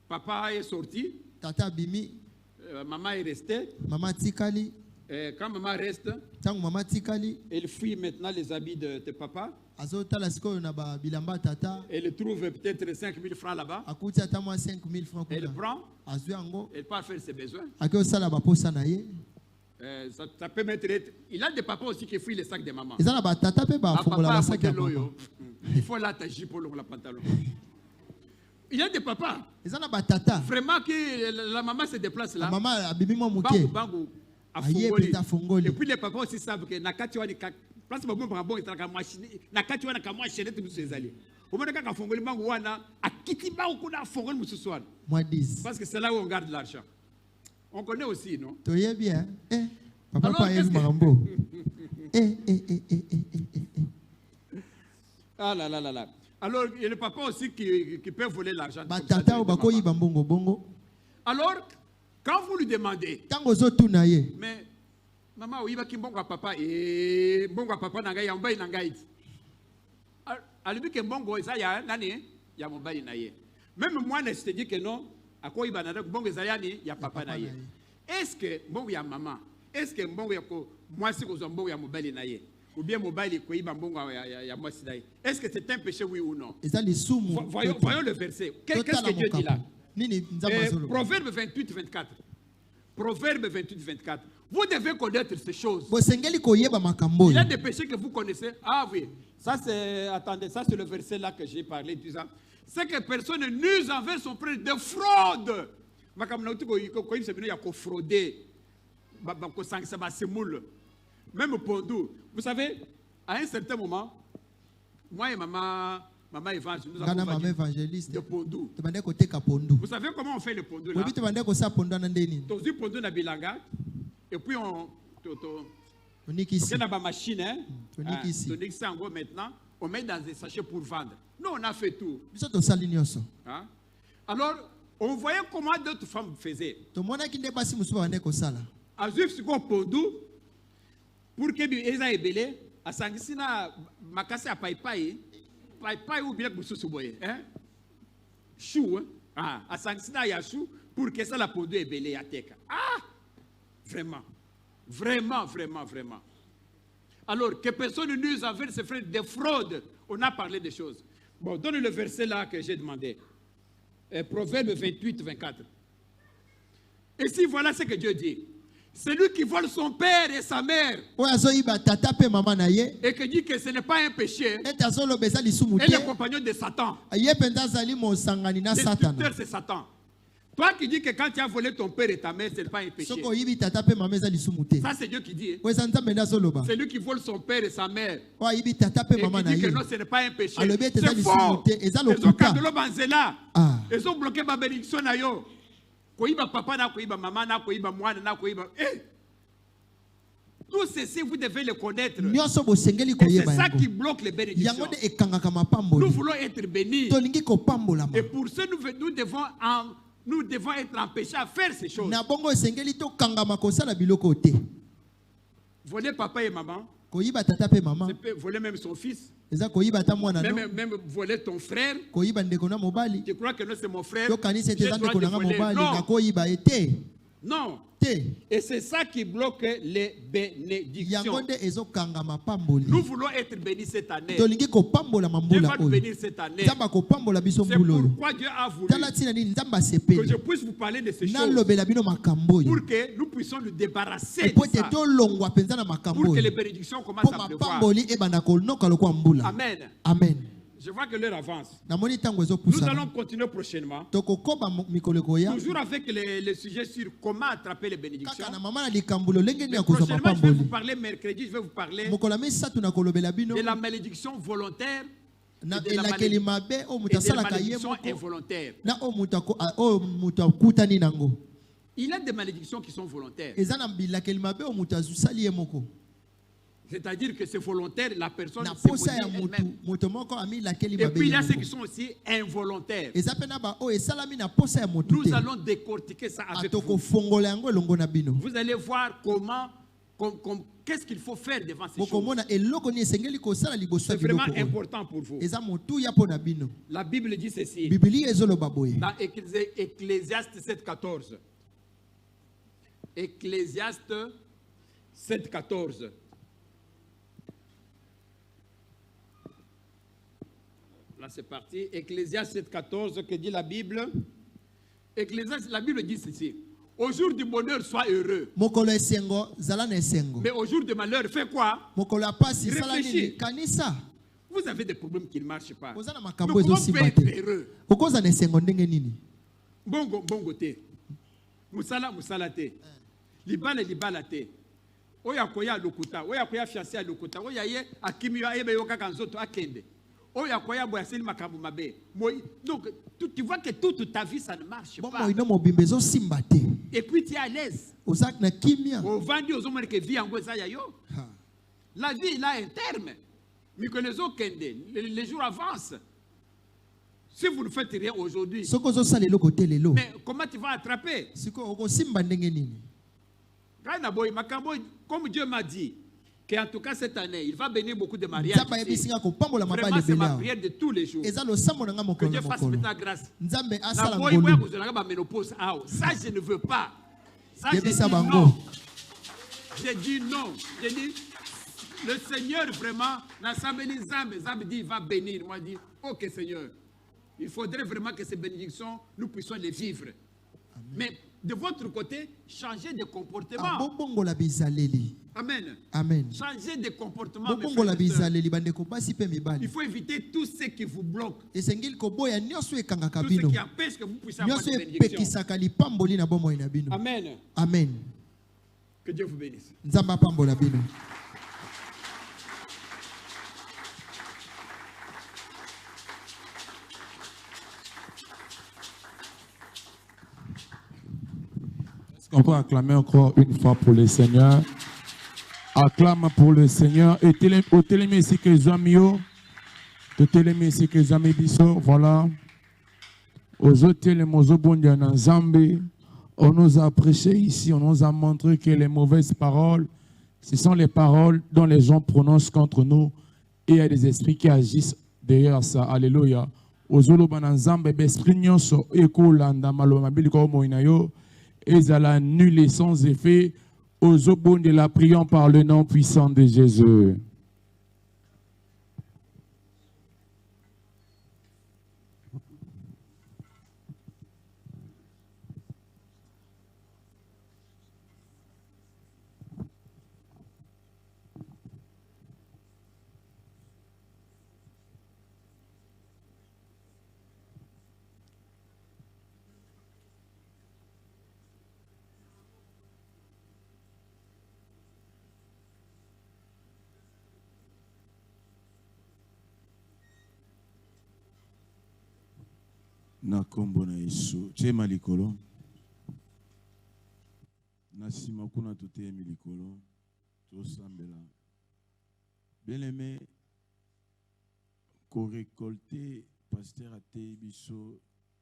Papa est sorti. Maman est restée. Quand maman reste, elle fouille maintenant les habits de papa. Elle trouve peut-être 5 000 francs là-bas. Elle prend. Elle part faire ses besoins. Ça peut mettre. Il y a des papas aussi qui fouillent les sacs de maman. Il faut là ta jupe pour le pantalon. Il y a des papas. Vraiment que la maman se déplace là. Bangou, et puis les papas aussi savent que nakati wani place ba bon bon itaka machine nakati wana ka machine tu musu ezali. Au moins quand fongoli bangu wana akiti ba ko na fongoli musu swan. Parce que c'est là où on garde l'argent. On connaît aussi, non? Tu es bien. Papa pas est mambo. Ah là là là là. Alors, il y a le papa aussi qui peut voler l'argent. Alors, quand vous lui demandez, mais maman, oui, il va papa et bon papa n'a pas mobile n'a pas. Alors, que bon ça y a nani, il y a mobile naïe. Même moi, je te dis que non. À quoi il va n'a bon il y a papa naïe. Est-ce que bon il y a maman? Est-ce que bon il y a moi si vous en bon il y a mobile naïe? Ou bien mobile quoi il va bon il y a moi si naïe. Est-ce que c'est un péché oui ou non? Voyons le verset. Qu'est-ce que Dieu dit là? Proverbe 28, 24. Proverbe 28, 24. Vous devez connaître ces choses. Il y a des péchés que vous connaissez. Ah oui, ça c'est, attendez, ça c'est le verset là que j'ai parlé, tout ça. C'est que personne n'use envers son frère de fraude. Il y a frauder. Même Pondou. Vous savez, à un certain moment, moi et maman évangéliste, nous avons évangéliste de Pondou. Vous savez comment on fait le Pondou là? On Pondou na bilanga et puis on a ma machine, hein? Maintenant, on met dans des sachets pour vendre. Nous, on a fait tout. Hein? Alors, on voyait comment d'autres femmes faisaient. À Juif, c'est quoi Pondou? Pour que les gens belé, à Sangisina, Makasi à Paipai ou bien Boussouboye. Chou, hein? À Sangisina, il y a chou pour que ça la Pondou est belé à Teka. Ah! Vraiment. Vraiment, vraiment, vraiment. Alors, que personne n'use envers ses frères de fraude. On a parlé des choses. Bon, donne le verset là que j'ai demandé. Proverbe 28, 24. Et si voilà ce que Dieu dit. Celui qui vole son père et sa mère. Et qui dit que ce n'est pas un péché. Et le compagnon de Satan. Destructeur, c'est Satan. Toi qui dis que quand tu as volé ton père et ta mère, ce n'est pas un péché. Ça, c'est Dieu qui dit. C'est lui qui vole son père et sa mère. Et qui dit que non, ce n'est pas un péché. C'est faux. Ils ont cadré Banzela. Ils ont bloqué ma bénédiction. Koiba papa na koiba maman na koiba mwana na koiba. Tout ceci, vous devez le connaître. nyonso bosengeli Et koyeba c'est ça yango qui bloque les bénédictions. yango nde ekangaka Nous mapamboli voulons être bénis. tolingi kopambolama Et pour ce, nous devons être empêchés à faire ces choses. na bongo esengeli tokangama kosala biloko te Voler papa et maman, koyiba tata mpe mama voler même son fils, eza koyiba ata mwana no même voler ton frère. koyiba ndeko na mobali Tu crois que non, c'est mon frère. tokanisa ete J'ai eza droit ndeko de na nga voler. mobali Non, nakoyiba ye te non. te Et c'est ça qui bloque les bénédictions. yango nde ezokangama pamboli Nous voulons être bénis cette année. tolingi kopambola Dieu mambula va nous oyo bénir cette année. nzambe akopambola biso C'est mbula oyo pourquoi Dieu a voulu tala ntina nini nzambe que je asepeli puisse vous parler de ces choses nalobela bino makambo oyo pour que nous puissions nous débarrasser po de ete ça. tolongwa mpenza na makambo Pour que les oyo bénédictions mpo commencent à pleuvoir. mapamboli ebanda konoka lokwa mbula Amen. amen Je vois que l'heure avance. namoni ntango Nous ezopusana allons continuer prochainement. tokokoba mikolo ekoya Toujours avec le sujet sur comment attraper les kaka bénédictions. na mama na likambulo lenge nini Mais ya kozwa prochainement, je vais vous mapamboli parler mercredi, je vais vous parler mokolo ya misato na kolobela bino de la malédiction volontaire na et de la elakeli mabe oyo et moto de la asalaka ye malédiction moko involontaire. na oyo moto akutani nango Il y a des malédictions qui sont volontaires. eza na bilakeli mabe oyo moto asali ye moko C'est-à-dire que c'est volontaire, la personne na se posa ya maudit motu elle-même. moto moko amilakeli Et mabe puis il y a ye ceux qui moko sont aussi involontaires. eza mpe na baoyo esalami na posa ya motu Nous te allons décortiquer ça avec vous. atokofongola yango elongo na bino Vous allez voir qu'est-ce qu'il faut faire devant ces choses. bokomona eloko nini esengeli kosala liboso ya C'est vraiment biloko oyo important pour vous. eza motuya mpo na bino La Bible dit ceci biblia ezoloba boye dans Ecclésiaste 7,14. Ecclésiaste 7,14. Là, c'est parti. Ecclésiaste 7,14, que dit la Bible? Ecclésiaste, la Bible dit ceci. Au jour du bonheur, sois heureux. mokolo esengo zala na esengo Mais au jour du malheur, fais quoi? mokolo ya pasi sala Réfléchis. nini kanisa Vous avez des problèmes qui ne marchent pas. oza na Mais makambo comment vous ezosimba pouvez être te heureux? okoza na esengo ndenge nini Bongo te. Musala te. Libala te. Oya koya lokuta. Oya koya fiancé lokuta. Oya ye akimi yo ayebe yo kaka nzoto akende. Oya koya boya seli makambo mabe. Donc tu vois que toute ta vie ça ne marche bon pas. moino mobimba ezosimba te Et puis tu es à l'aise. oza na kimia Au vendu aux hommes que vie yango eza ya yo. Ha. La vie il a un terme. Mais que les autres les jours avancent. Si vous ne faites rien aujourd'hui, soki ozosala eloko te lelo mais comment tu vas attraper? sikoyo okosimba ndenge nini Comme Dieu m'a dit, qu'en tout cas cette année, il va bénir beaucoup de mariages. nzambe ayebisinga kopambola Vraiment, mabali c'est ma ebele awa prière de tous les jours. eza losambo na nga Que mokolo Dieu na fasse mokolo maintenant grâce. nzambe Na asala boy, boy, ngolu kozala ba ménopause, ah, ça, je ne veux pas. Ça, je dis yebisa non. bango J'ai dit non. J'ai dit, le Seigneur vraiment, Zambe dit, il va bénir. Moi, je dis, ok Seigneur, il faudrait vraiment que ces bénédictions, nous puissions les vivre. Mais de votre côté, changez de comportement. bobongola bizaleli Amen. amen Changez de comportement, mes bobongola frères et sœurs. bizaleli bandeko basi mpe Il mibali faut éviter tout ce qui vous bloque, esengeli koboya nyonso ekangaka tout ce bino qui empêche que vous puissiez avoir nyonso des bénédictions. epekisaka lipamboli na bomoi na bino Amen. amen Que Dieu vous bénisse. nzambe apambola bino Est-ce qu'on peut acclamer encore une fois pour le Seigneur? Acclame pour le Seigneur. Et télémé ici que Zamio. Télémé ici que Zami Bisso. Voilà. Aux autres, les Mozobondia dans Zambie. On nous a prêché ici, on nous a montré que les mauvaises paroles, ce sont les paroles dont les gens prononcent contre nous. Et il y a des esprits qui agissent derrière ça. Alléluia. Aux autres, dans Zambie, l'esprit nyonso ekolanda maloma biliko moinayo. Et à la nulle et sans effet, aux obons de la prions par le nom puissant de Jésus. na kombo na Yesu tiema likolo na sima kuna tuteyemi likolo Tout sambela. Bien aimé, qu'on récolter pasteur à biso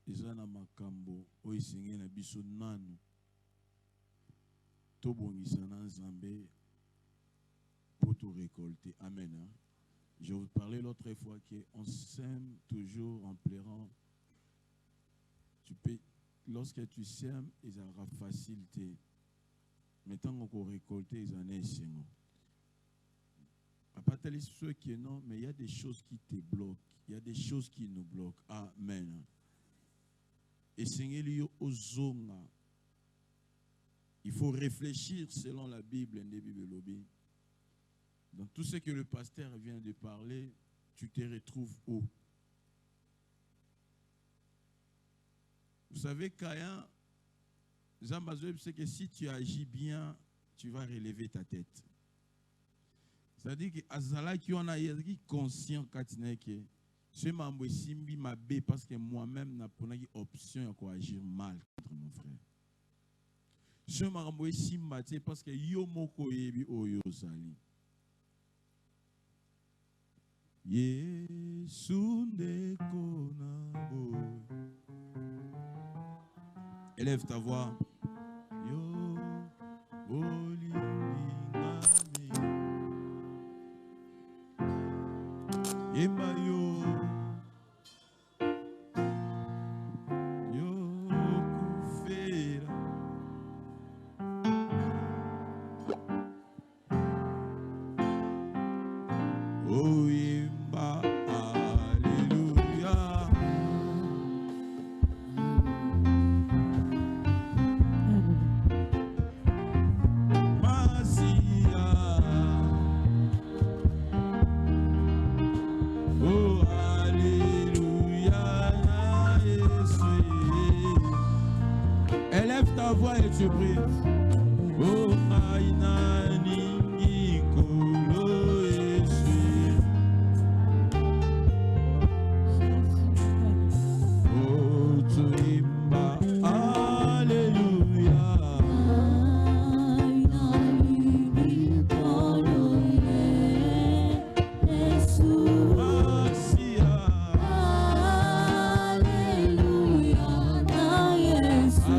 ezana makambo o isinge na biso nanu. To bongisa na Nzambe pour tout récolter. Amen. Hein? Je vous parlais l'autre fois qu'on sème toujours en pleurant. Lorsque tu sèmes, il y aura facilité. Mais tant qu'on récolte, ils en ont. Pas tellement ceux qui non, mais il y a des choses qui te bloquent. Il y a des choses qui nous bloquent. Amen. Et Seigneur, il faut réfléchir selon la Bible. Dans tout ce que le pasteur vient de parler, tu te retrouves où? Vous savez, Caïn, Jean Bazoub, c'est que si tu agis bien, tu vas relever ta tête. C'est-à-dire que Azala qui en a conscient quand que ce membre simbi m'a bé parce que moi-même n'a pas une option pour agir mal contre mon frère. Ce membre simba parce que yo moko yebi oyo sali. Yesu ndeko na boy. Élève ta voix. Yo olingami. Yemba yo. Yo kufera. Oh yemba. Alléluia. Voix et tu pries. Oh, Aïna, Ningi, Kolo, Esui. Oh, Tuimba, Alléluia. Aïna, Ningi, Kolo, Esui. Masia. Alléluia, na Yesu.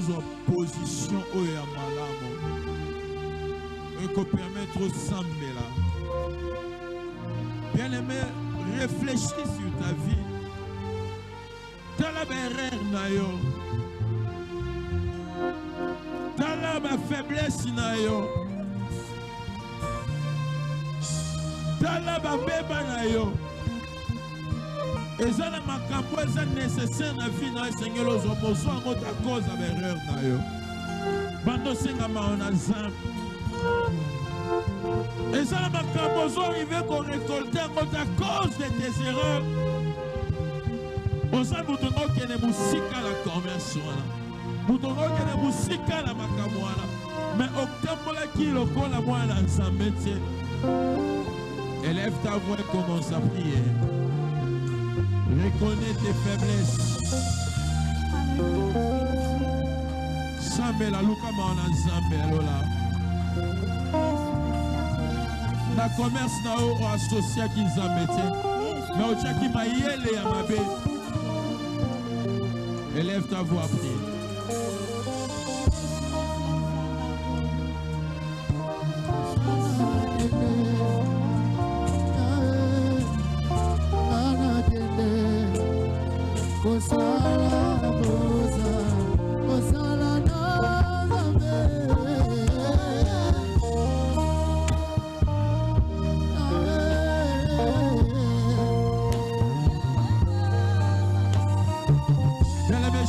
ozwa position oyo ya malamu ekopermettre osambela. Bien-aimé, réfléchis sur ta vie. Tala ba erreur na yo, tala ba faiblesse na yo, tala ba beba na yo. Eza na makambo eza nécessaire na vie na Seigneur ozwa mozwa ngo ta cause ya ba erreur na yo. Bando senga ma na Nzambe. Eza na makambo ozo arriver ko récolter ngo ta cause de tes erreurs. Oza mutongo kene musika la commerce wana. Mutongo kene musika la makambo wana. Mais octobre qui lokola mwana Nzambe tie. Élève ta voix et commence à prier. Reconnais tes faiblesses. Sambela luka maona Nzambe alola. Na commerce na o associé ki Nzambe tie. Mais o tchaki mayele ya mabe. Élève ta voix, prie.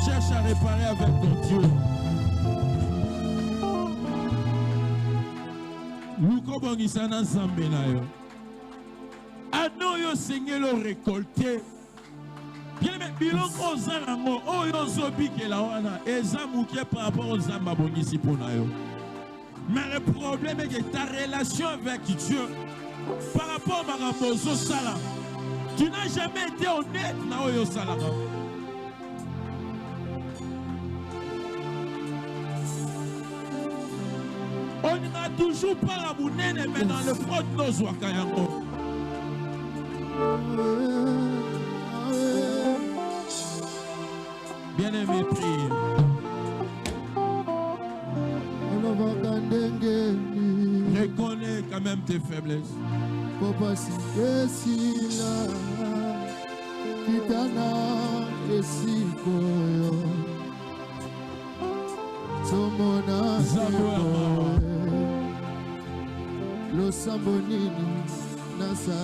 Cherche à réparer avec ton Dieu. Luko bongisana Nzambe na yo. Ano yo Seigneur lo récolter. Bien mais biloko ozango oyo zobikela wana eza muke par rapport aux Nzambe bongisi pona yo. Mais le problème est que ta relation avec Dieu par rapport à makambo sala, tu n'as jamais été honnête na oyo sala. On n'a toujours pas la mounene, mais dans le front de nos ouakayango. Bien-aimé, prie. Reconnais quand même tes faiblesses. Lo sambonini nasa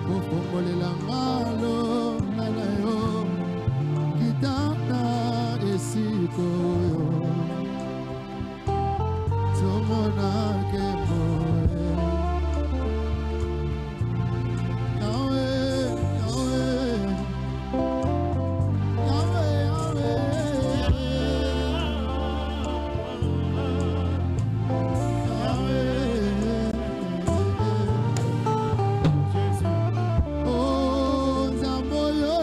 kofongolela ngalo nana yo kitana esiko yo tomona kemo Zamboyo,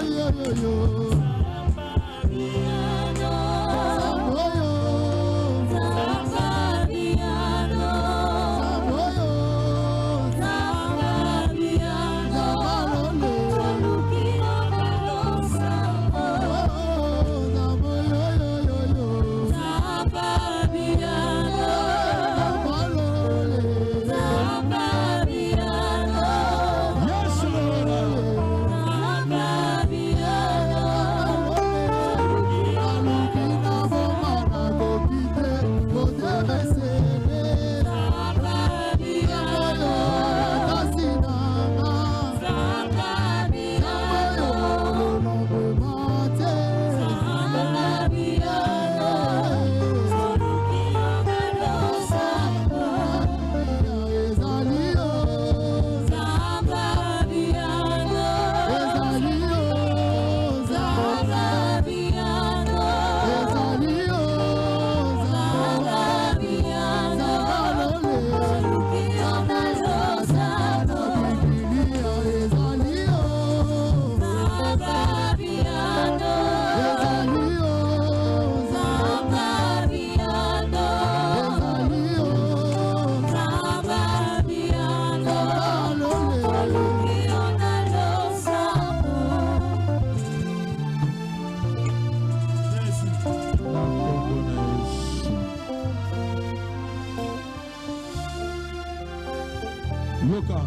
Yoka.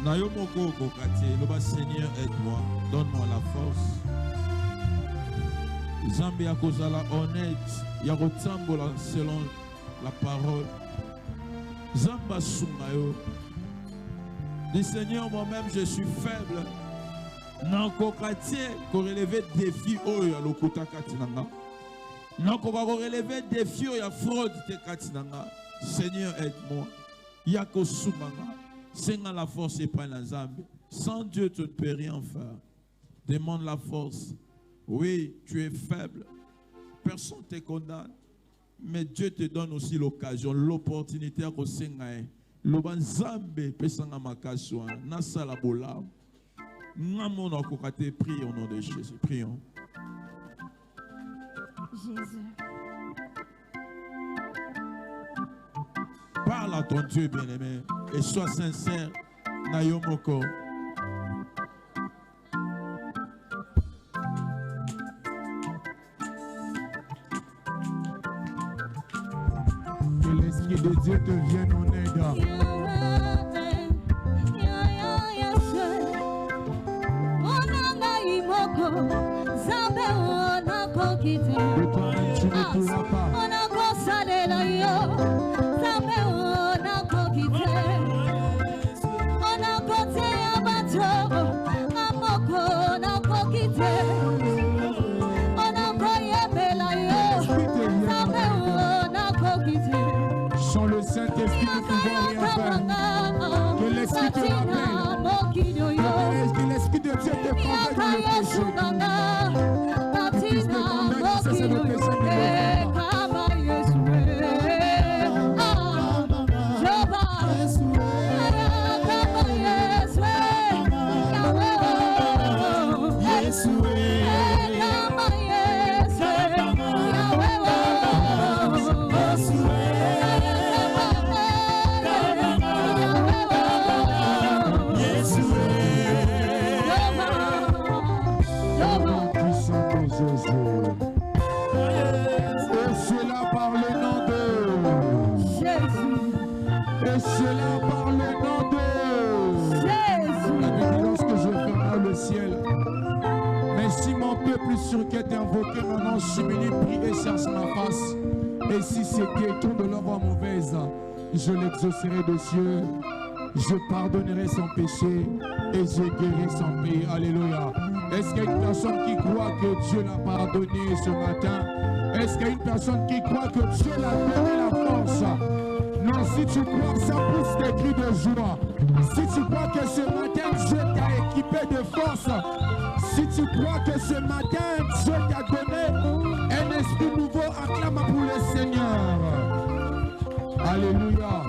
Nayomoko Kokate, Loba Seigneur, aide-moi, donne-moi la force. Zambia Kozala honnête, Yarotambola selon la parole. Zamba Sumayo. Dis Seigneur, moi-même je suis faible. Non, Kokate, qu'on relève défi, oh, ya Lokuta Katinanga. Non, qu'on va relever défi, oh, ya fraude, te Katinanga. Seigneur, aide-moi. Yako Sumanga. Seigneur, la force et pas la Zambie. Sans Dieu, tu ne peux rien faire. Demande la force. Oui, tu es faible. Personne ne te condamne. Mais Dieu te donne aussi l'occasion, l'opportunité à Kosengae. Loban Zambé, Pesanga Makaswa, Nasa la Bola. Namon Okokate, prie au nom de Jésus. Prions. Jésus. Parle à ton Dieu bien-aimé et sois sincère. Nayomoko. Que l'Esprit de Dieu te vienne en aide. De toi-même, tu ne pourras pas. Sans le Saint-Esprit, nous ne pouvons rien faire. Que l'Esprit te rappelle. Que l'Esprit de Dieu te convainque de le péché. Puisse te convaincre que c'est le péché de Dieu. Sur qui est invoqué maintenant 6 minutes, prie et cherche ma face. Et si c'est quelqu'un de l'œuvre mauvaise, je l'exaucerai de cieux, je pardonnerai son péché et je guérirai son pays. Alléluia. Est-ce qu'il y a une personne qui croit que Dieu l'a pardonné ce matin? Est-ce qu'il y a une personne qui croit que Dieu l'a donné la force? Non, si tu crois, ça pousse des cris de joie. Si tu crois que ce matin Dieu t'a équipé de force, si tu crois que ce matin Dieu t'a donné